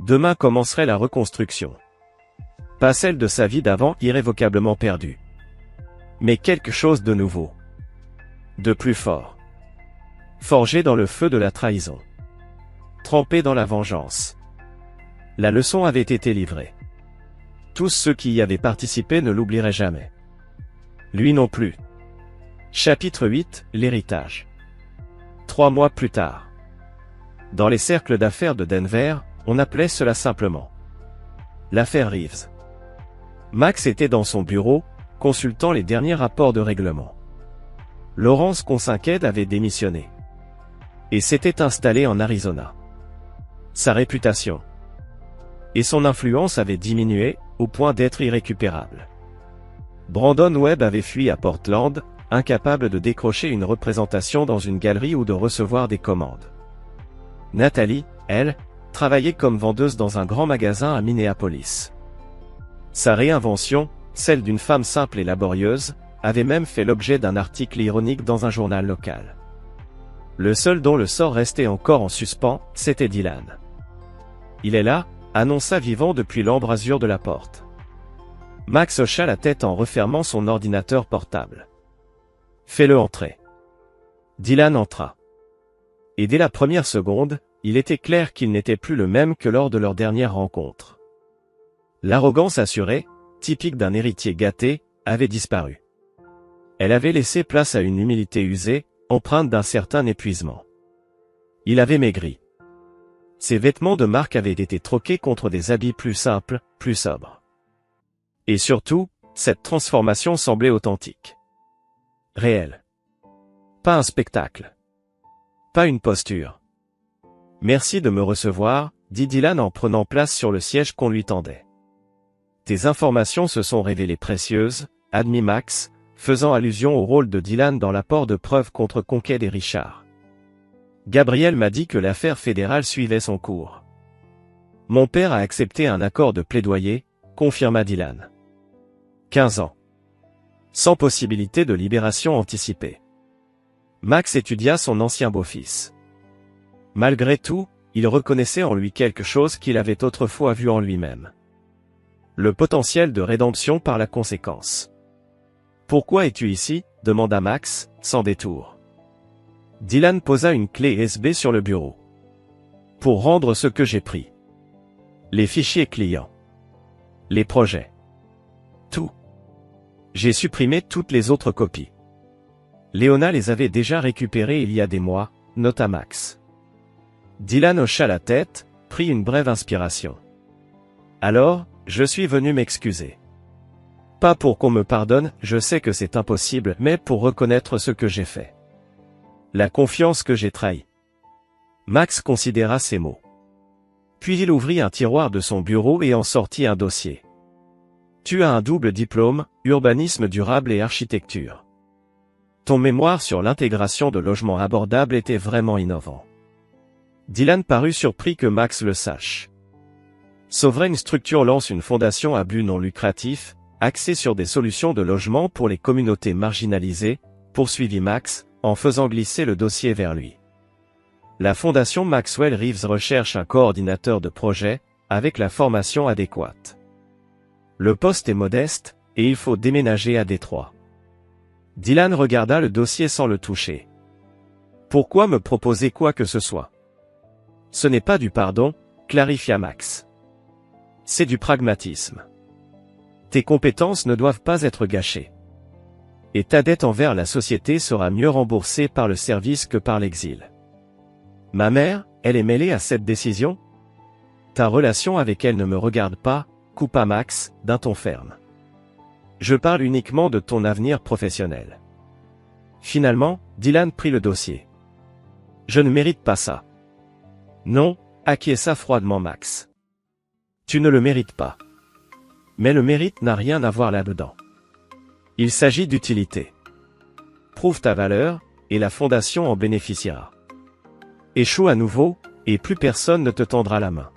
Demain commencerait la reconstruction. Pas celle de sa vie d'avant irrévocablement perdue. Mais quelque chose de nouveau. De plus fort. Forgé dans le feu de la trahison. Trempé dans la vengeance. La leçon avait été livrée. Tous ceux qui y avaient participé ne l'oublieraient jamais. Lui non plus. Chapitre 8, l'héritage. 3 mois plus tard. Dans les cercles d'affaires de Denver, on appelait cela simplement l'affaire Reeves. Max était dans son bureau, consultant les derniers rapports de règlement. Laurence Consinqued avait démissionné. Et s'était installé en Arizona. Sa réputation et son influence avaient diminué, au point d'être irrécupérable. Brandon Webb avait fui à Portland, incapable de décrocher une représentation dans une galerie ou de recevoir des commandes. Nathalie, elle, travaillait comme vendeuse dans un grand magasin à Minneapolis. Sa réinvention, celle d'une femme simple et laborieuse, avait même fait l'objet d'un article ironique dans un journal local. Le seul dont le sort restait encore en suspens, c'était Dylan. Il est là, annonça Vivant depuis l'embrasure de la porte. Max hocha la tête en refermant son ordinateur portable. Fais-le entrer. Dylan entra. Et dès la première seconde, il était clair qu'il n'était plus le même que lors de leur dernière rencontre. L'arrogance assurée, typique d'un héritier gâté, avait disparu. Elle avait laissé place à une humilité usée, empreinte d'un certain épuisement. Il avait maigri. Ses vêtements de marque avaient été troqués contre des habits plus simples, plus sobres. Et surtout, cette transformation semblait authentique. Réelle. Pas un spectacle. Pas une posture. Merci de me recevoir, dit Dylan en prenant place sur le siège qu'on lui tendait. Tes informations se sont révélées précieuses, admit Max, faisant allusion au rôle de Dylan dans l'apport de preuves contre Conquête et Richard. Gabriel m'a dit que l'affaire fédérale suivait son cours. Mon père a accepté un accord de plaidoyer, confirma Dylan. 15 ans. Sans possibilité de libération anticipée. Max étudia son ancien beau-fils. Malgré tout, il reconnaissait en lui quelque chose qu'il avait autrefois vu en lui-même. Le potentiel de rédemption par la conséquence. Pourquoi es-tu ici ? Demanda Max, sans détour. Dylan posa une clé USB sur le bureau. Pour rendre ce que j'ai pris. Les fichiers clients. Les projets. Tout. J'ai supprimé toutes les autres copies. Léona les avait déjà récupérées il y a des mois, nota Max. Dylan hocha la tête, prit une brève inspiration. Alors, je suis venu m'excuser. Pas pour qu'on me pardonne, je sais que c'est impossible, mais pour reconnaître ce que j'ai fait. La confiance que j'ai trahie. Max considéra ces mots. Puis il ouvrit un tiroir de son bureau et en sortit un dossier. Tu as un double diplôme, urbanisme durable et architecture. Ton mémoire sur l'intégration de logements abordables était vraiment innovant. Dylan parut surpris que Max le sache. Sovereign Structure lance une fondation à but non lucratif, axée sur des solutions de logement pour les communautés marginalisées, poursuivit Max, en faisant glisser le dossier vers lui. La Fondation Maxwell Reeves recherche un coordinateur de projet, avec la formation adéquate. Le poste est modeste, et il faut déménager à Détroit. Dylan regarda le dossier sans le toucher. Pourquoi me proposer quoi que ce soit? Ce n'est pas du pardon, clarifia Max. C'est du pragmatisme. Tes compétences ne doivent pas être gâchées. Et ta dette envers la société sera mieux remboursée par le service que par l'exil. Ma mère, elle est mêlée à cette décision? Ta relation avec elle ne me regarde pas, coupa Max, d'un ton ferme. Je parle uniquement de ton avenir professionnel. Finalement, Dylan prit le dossier. Je ne mérite pas ça. Non, acquiesça froidement Max. Tu ne le mérites pas. Mais le mérite n'a rien à voir là-dedans. Il s'agit d'utilité. Prouve ta valeur, et la fondation en bénéficiera. Échoue à nouveau, et plus personne ne te tendra la main.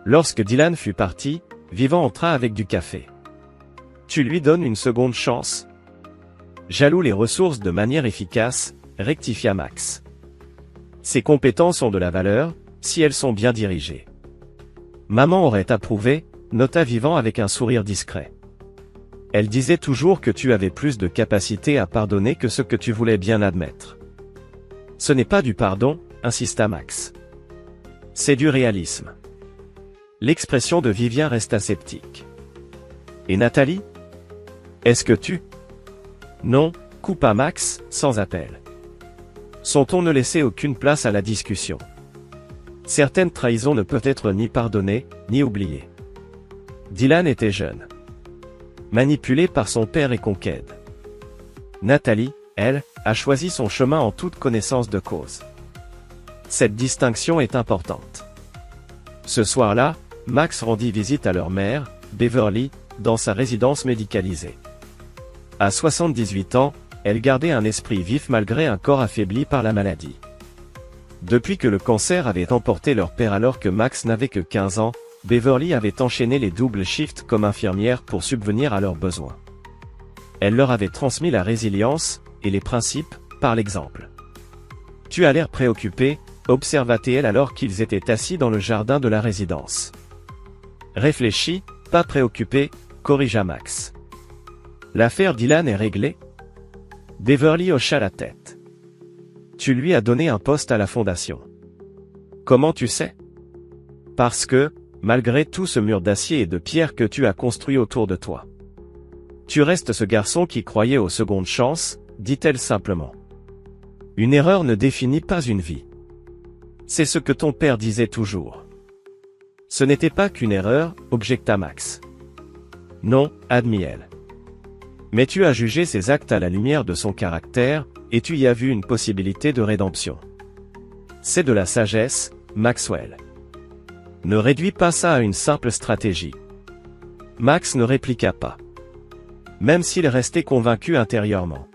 Lorsque Dylan fut parti, Vivant entra avec du café. Tu lui donnes une seconde chance? J'alloue les ressources de manière efficace, rectifia Max. Ses compétences ont de la valeur, si elles sont bien dirigées. Maman aurait approuvé, nota Vivant avec un sourire discret. Elle disait toujours que tu avais plus de capacité à pardonner que ce que tu voulais bien admettre. Ce n'est pas du pardon, insista Max. C'est du réalisme. L'expression de Vivien resta sceptique. Et Nathalie? Est-ce que tu? Non, coupa Max, sans appel. Son ton ne laissait aucune place à la discussion. Certaines trahisons ne peuvent être ni pardonnées, ni oubliées. Dylan était jeune. Manipulé par son père et conquête. Nathalie, elle, a choisi son chemin en toute connaissance de cause. Cette distinction est importante. Ce soir-là, Max rendit visite à leur mère, Beverly, dans sa résidence médicalisée. À 78 ans, elle gardait un esprit vif malgré un corps affaibli par la maladie. Depuis que le cancer avait emporté leur père alors que Max n'avait que 15 ans, Beverly avait enchaîné les doubles shifts comme infirmière pour subvenir à leurs besoins. Elle leur avait transmis la résilience, et les principes, par l'exemple. « Tu as l'air préoccupé », observa-t-elle alors qu'ils étaient assis dans le jardin de la résidence. « Réfléchis, pas préoccupé », corrigea Max. « L'affaire Dylan est réglée ?» Beverly hocha la tête. « Tu lui as donné un poste à la fondation. »« Comment tu sais ?»« Parce que, malgré tout ce mur d'acier et de pierre que tu as construit autour de toi. Tu restes ce garçon qui croyait aux secondes chances, dit-elle simplement. Une erreur ne définit pas une vie. C'est ce que ton père disait toujours. Ce n'était pas qu'une erreur, objecta Max. Non, admit elle. Mais tu as jugé ses actes à la lumière de son caractère, et tu y as vu une possibilité de rédemption. C'est de la sagesse, Maxwell. Ne réduis pas ça à une simple stratégie. Max ne répliqua pas. Même s'il restait convaincu intérieurement.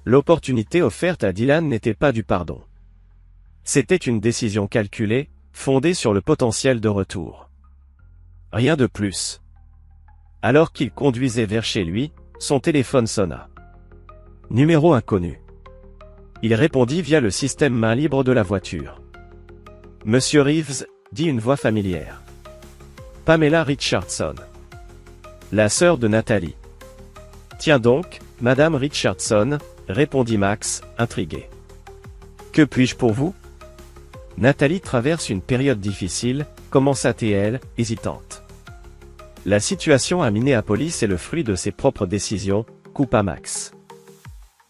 L'opportunité offerte à Dylan n'était pas du pardon. C'était une décision calculée, fondée sur le potentiel de retour. Rien de plus. Alors qu'il conduisait vers chez lui, son téléphone sonna. Numéro inconnu. Il répondit via le système main libre de la voiture. Monsieur Reeves, dit une voix familière. Pamela Richardson. La sœur de Nathalie. Tiens donc, Madame Richardson, répondit Max, intrigué. Que puis-je pour vous? Nathalie traverse une période difficile, commença-t-elle, hésitante. La situation à Minneapolis est le fruit de ses propres décisions, coupa Max.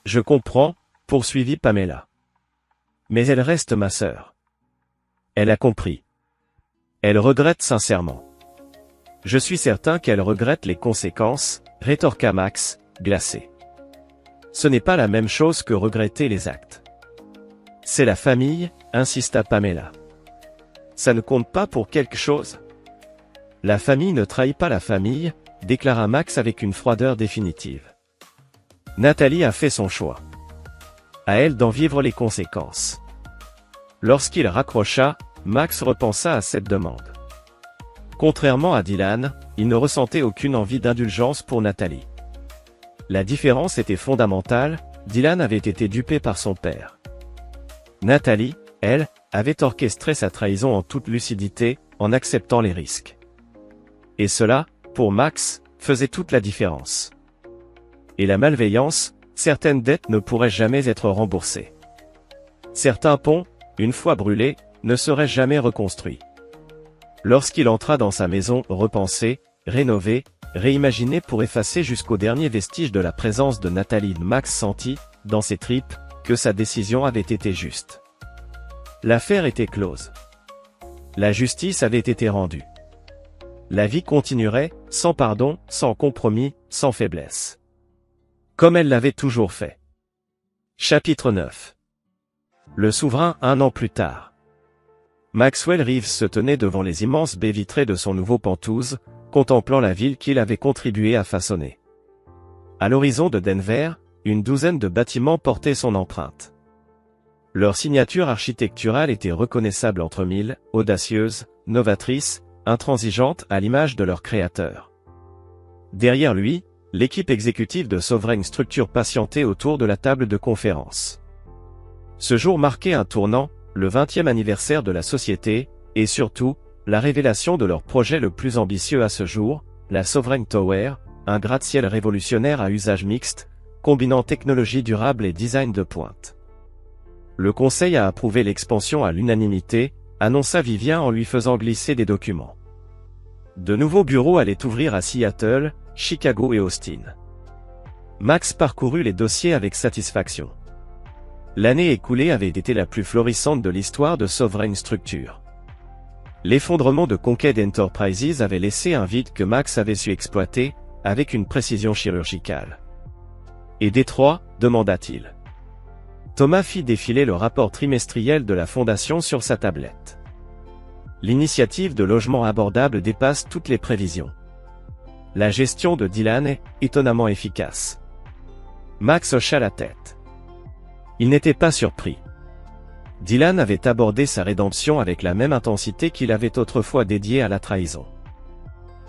Je comprends, poursuivit Pamela. Mais elle reste ma sœur. Elle a compris. Elle regrette sincèrement. Je suis certain qu'elle regrette les conséquences, rétorqua Max, glacé. Ce n'est pas la même chose que regretter les actes. C'est la famille, insista Pamela. Ça ne compte pas pour quelque chose? La famille ne trahit pas la famille, déclara Max avec une froideur définitive. Nathalie a fait son choix. À elle d'en vivre les conséquences. Lorsqu'il raccrocha, Max repensa à cette demande. Contrairement à Dylan, il ne ressentait aucune envie d'indulgence pour Nathalie. La différence était fondamentale, Dylan avait été dupé par son père. Nathalie, elle, avait orchestré sa trahison en toute lucidité, en acceptant les risques. Et cela, pour Max, faisait toute la différence. Et la malveillance, certaines dettes ne pourraient jamais être remboursées. Certains ponts, une fois brûlés, ne seraient jamais reconstruits. Lorsqu'il entra dans sa maison repensée, rénovée, réimaginée pour effacer jusqu'au dernier vestige de la présence de Nathalie, Max sentit, dans ses tripes, que sa décision avait été juste. L'affaire était close. La justice avait été rendue. La vie continuerait, sans pardon, sans compromis, sans faiblesse. Comme elle l'avait toujours fait. Chapitre 9. Le souverain 1 an plus tard. Maxwell Reeves se tenait devant les immenses baies vitrées de son nouveau Penthouse, contemplant la ville qu'il avait contribué à façonner. À l'horizon de Denver, une douzaine de bâtiments portaient son empreinte. Leur signature architecturale était reconnaissable entre mille, audacieuse, novatrice, intransigeante à l'image de leur créateur. Derrière lui, l'équipe exécutive de Sovereign Structure patientait autour de la table de conférence. Ce jour marquait un tournant, le 20e anniversaire de la société, et surtout, la révélation de leur projet le plus ambitieux à ce jour, la Sovereign Tower, un gratte-ciel révolutionnaire à usage mixte, combinant technologie durable et design de pointe. Le conseil a approuvé l'expansion à l'unanimité, annonça Vivien en lui faisant glisser des documents. De nouveaux bureaux allaient ouvrir à Seattle, Chicago et Austin. Max parcourut les dossiers avec satisfaction. L'année écoulée avait été la plus florissante de l'histoire de Sovereign Structure. L'effondrement de Conquest Enterprises avait laissé un vide que Max avait su exploiter, avec une précision chirurgicale. « Et Détroit ?» demanda-t-il. Thomas fit défiler le rapport trimestriel de la Fondation sur sa tablette. L'initiative de logement abordable dépasse toutes les prévisions. La gestion de Dylan est étonnamment efficace. Max hocha la tête. Il n'était pas surpris. Dylan avait abordé sa rédemption avec la même intensité qu'il avait autrefois dédiée à la trahison.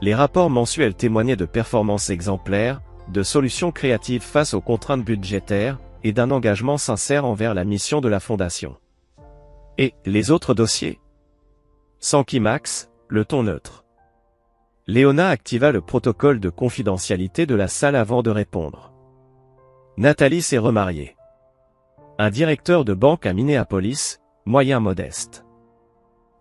Les rapports mensuels témoignaient de performances exemplaires, de solutions créatives face aux contraintes budgétaires, et d'un engagement sincère envers la mission de la Fondation. Et les autres dossiers? S'enquit Max, le ton neutre. Léona activa le protocole de confidentialité de la salle avant de répondre. Nathalie s'est remariée. Un directeur de banque à Minneapolis, moyen modeste.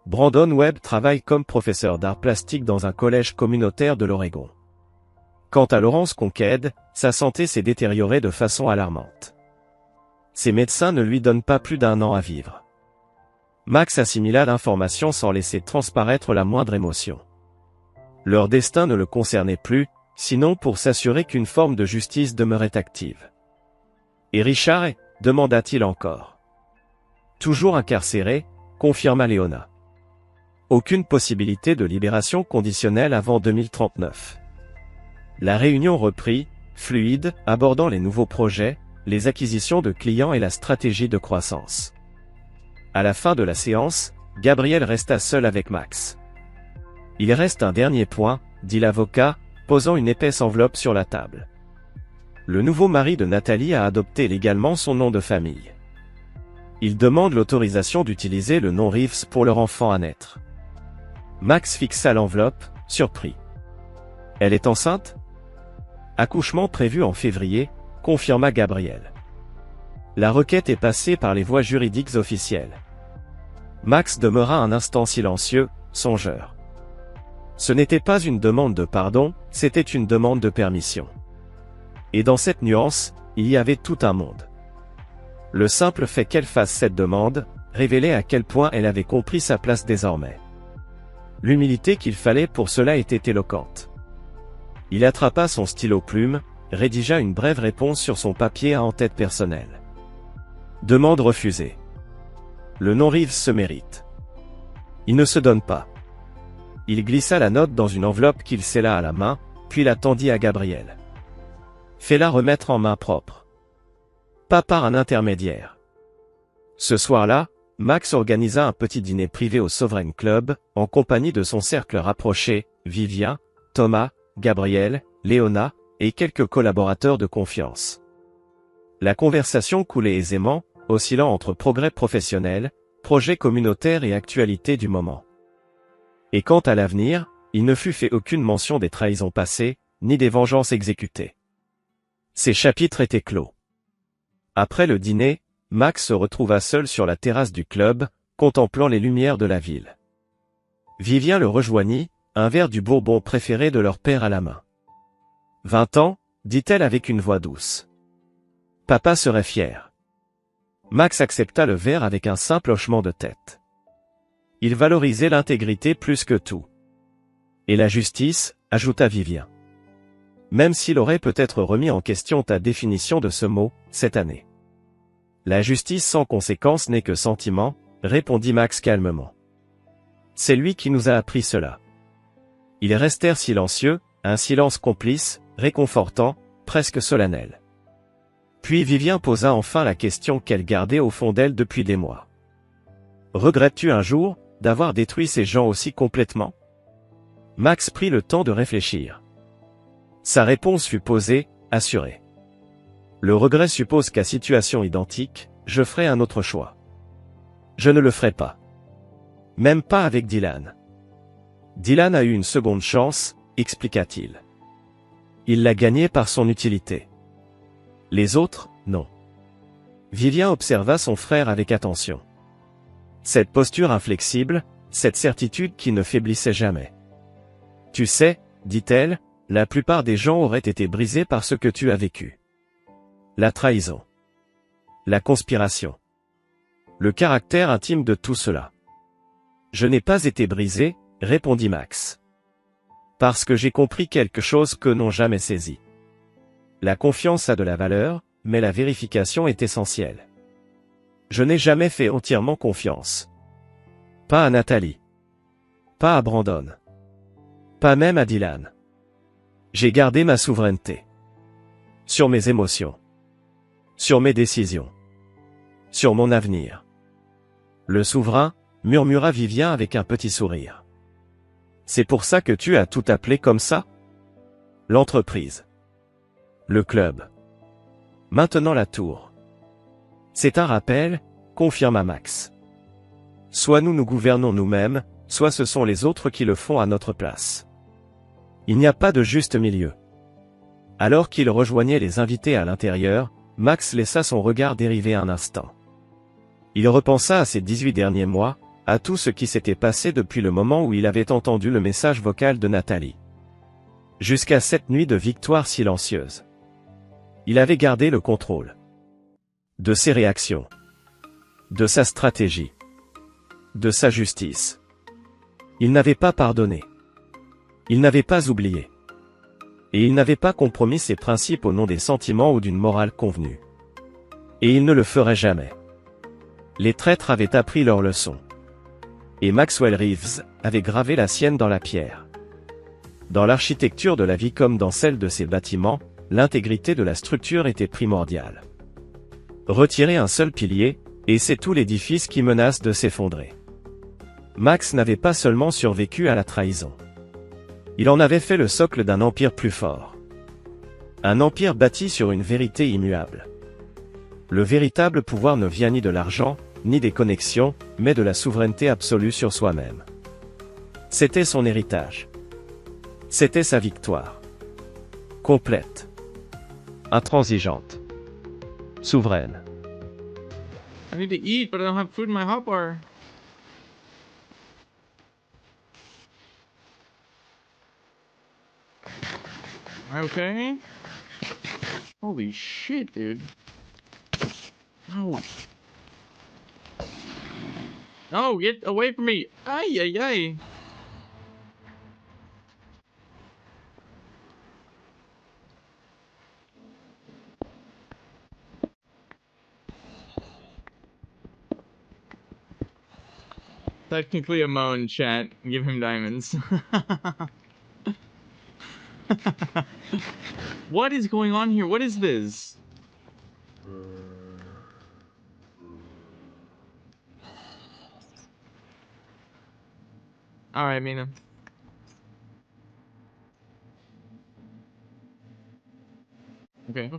Brandon Webb travaille comme professeur d'art plastique dans un collège communautaire de l'Oregon. Quant à Laurence Conquest, sa santé s'est détériorée de façon alarmante. Ses médecins ne lui donnent pas plus d'1 an à vivre. Max assimila l'information sans laisser transparaître la moindre émotion. Leur destin ne le concernait plus, sinon pour s'assurer qu'une forme de justice demeurait active. Et Richard demanda-t-il encore. Toujours incarcéré, confirma Léona. Aucune possibilité de libération conditionnelle avant 2039. La réunion reprit, fluide, abordant les nouveaux projets, les acquisitions de clients et la stratégie de croissance. À la fin de la séance, Gabriel resta seul avec Max. Il reste un dernier point, dit l'avocat, posant une épaisse enveloppe sur la table. Le nouveau mari de Nathalie a adopté légalement son nom de famille. Il demande l'autorisation d'utiliser le nom Reeves pour leur enfant à naître. Max fixa l'enveloppe, surpris. Elle est enceinte? Accouchement prévu en février, confirma Gabriel. La requête est passée par les voies juridiques officielles. Max demeura un instant silencieux, songeur. Ce n'était pas une demande de pardon, c'était une demande de permission. Et dans cette nuance, il y avait tout un monde. Le simple fait qu'elle fasse cette demande, révélait à quel point elle avait compris sa place désormais. L'humilité qu'il fallait pour cela était éloquente. Il attrapa son stylo-plume, rédigea une brève réponse sur son papier à en-tête personnelle. Demande refusée. Le nom Reeves se mérite. Il ne se donne pas. Il glissa la note dans une enveloppe qu'il scella à la main, puis la tendit à Gabriel. Fais-la remettre en main propre. Pas par un intermédiaire. Ce soir-là, Max organisa un petit dîner privé au Sovereign Club, en compagnie de son cercle rapproché, Vivien, Thomas, Gabriel, Léona, et quelques collaborateurs de confiance. La conversation coulait aisément, oscillant entre progrès professionnel, projets communautaires et actualité du moment. Et quant à l'avenir, il ne fut fait aucune mention des trahisons passées, ni des vengeances exécutées. Ces chapitres étaient clos. Après le dîner, Max se retrouva seul sur la terrasse du club, contemplant les lumières de la ville. Vivien le rejoignit, un verre du bourbon préféré de leur père à la main. 20 ans, dit-elle avec une voix douce. Papa serait fier. Max accepta le verre avec un simple hochement de tête. Il valorisait l'intégrité plus que tout. Et la justice, ajouta Vivien. Même s'il aurait peut-être remis en question ta définition de ce mot, cette année. La justice sans conséquence n'est que sentiment, répondit Max calmement. C'est lui qui nous a appris cela. Ils restèrent silencieux, un silence complice, réconfortant, presque solennel. Puis Vivien posa enfin la question qu'elle gardait au fond d'elle depuis des mois. Regrettes-tu un jour, d'avoir détruit ces gens aussi complètement? Max prit le temps de réfléchir. Sa réponse fut posée, assurée. Le regret suppose qu'à situation identique, je ferai un autre choix. Je ne le ferai pas. Même pas avec Dylan. Dylan a eu une seconde chance, expliqua-t-il. Il l'a gagnée par son utilité. Les autres, non. Vivien observa son frère avec attention. Cette posture inflexible, cette certitude qui ne faiblissait jamais. Tu sais, dit-elle, la plupart des gens auraient été brisés par ce que tu as vécu. La trahison. La conspiration. Le caractère intime de tout cela. Je n'ai pas été brisé, répondit Max. Parce que j'ai compris quelque chose que n'ont jamais saisi. La confiance a de la valeur, mais la vérification est essentielle. Je n'ai jamais fait entièrement confiance. Pas à Nathalie. Pas à Brandon. Pas même à Dylan. J'ai gardé ma souveraineté. Sur mes émotions. Sur mes décisions. Sur mon avenir. Le souverain, murmura Vivien avec un petit sourire. C'est pour ça que tu as tout appelé comme ça? L'entreprise. Le club. Maintenant la tour. C'est un rappel, confirma Max. Soit nous gouvernons nous-mêmes, soit ce sont les autres qui le font à notre place. Il n'y a pas de juste milieu. Alors qu'il rejoignait les invités à l'intérieur, Max laissa son regard dériver un instant. Il repensa à ces 18 derniers mois, à tout ce qui s'était passé depuis le moment où il avait entendu le message vocal de Nathalie. Jusqu'à cette nuit de victoire silencieuse. Il avait gardé le contrôle. De ses réactions. De sa stratégie. De sa justice. Il n'avait pas pardonné. Il n'avait pas oublié. Et il n'avait pas compromis ses principes au nom des sentiments ou d'une morale convenue. Et il ne le ferait jamais. Les traîtres avaient appris leur leçon. Et Maxwell Reeves avait gravé la sienne dans la pierre. Dans l'architecture de la vie comme dans celle de ses bâtiments, l'intégrité de la structure était primordiale. Retirer un seul pilier, et c'est tout l'édifice qui menace de s'effondrer. Max n'avait pas seulement survécu à la trahison. Il en avait fait le socle d'un empire plus fort. Un empire bâti sur une vérité immuable. Le véritable pouvoir ne vient ni de l'argent, ni des connexions, mais de la souveraineté absolue sur soi-même. C'était son héritage. C'était sa victoire. Complète. Intransigeante. Souveraine. I need to eat, but I don't have food in my hotbar. Okay. Holy shit, dude. No. No, get away from me. Ay, ay, ay. Technically a moan, chat. Give him diamonds. What is going on here? What is this? Alright, Mina. Okay.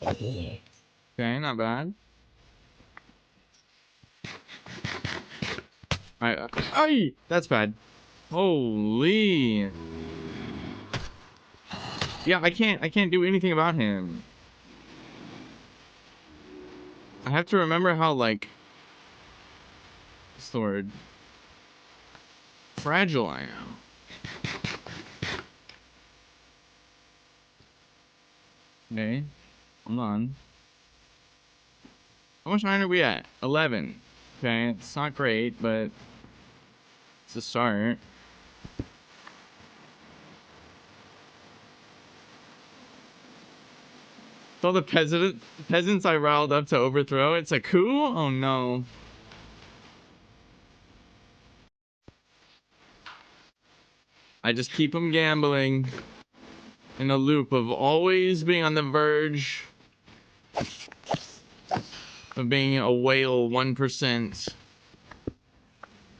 Okay, not bad. Alright, ay! That's bad. Holy. Yeah, I can't do anything about him. I have to remember how, like, what's the word? Fragile I am. Okay, hold on. How much 9 are we at? 11. Okay, it's not great, but it's a start. So the peasants I riled up to overthrow, it's a coup? Oh no. I just keep them gambling in a loop of always being on the verge of being a whale 1%,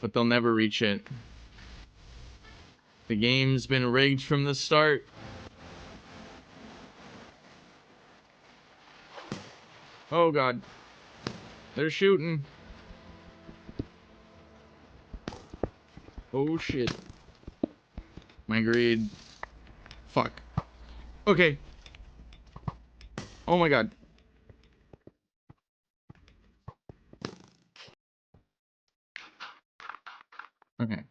but they'll never reach it. The game's been rigged from the start. Oh god. They're shooting. Oh shit. My greed. Fuck. Okay. Oh my god. Okay.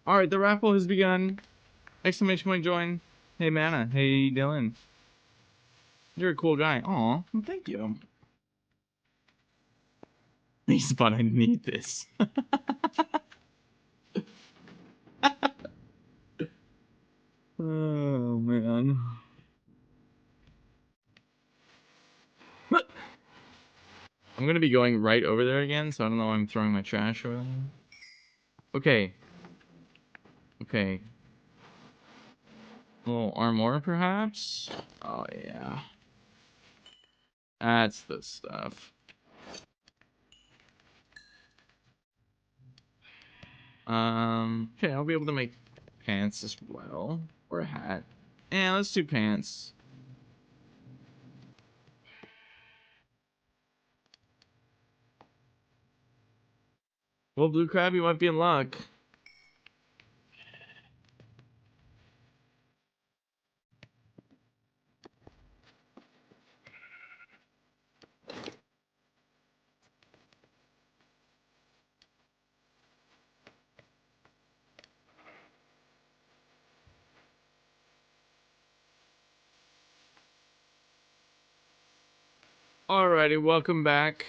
Alright, the raffle has begun. Exclamation point join. Hey Mana, hey Dylan. You're a cool guy. Aw, well, thank you. But I need this. Oh man. I'm gonna be going right over there again, so I don't know why I'm throwing my trash over there. Okay. Okay. A little armor, perhaps? Oh, yeah. That's the stuff. Okay, I'll be able to make pants as well. Or a hat. Yeah, let's do pants. Well, Blue Crab, you might be in luck. Alrighty, welcome back.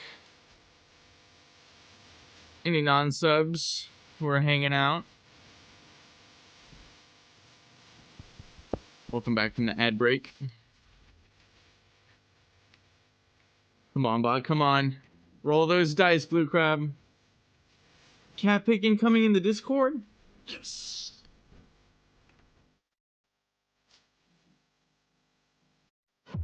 Any non-subs who are hanging out? Welcome back from the ad break. Come on, bot, come on. Roll those dice, Blue Crab. Cat picking coming in the Discord? Yes.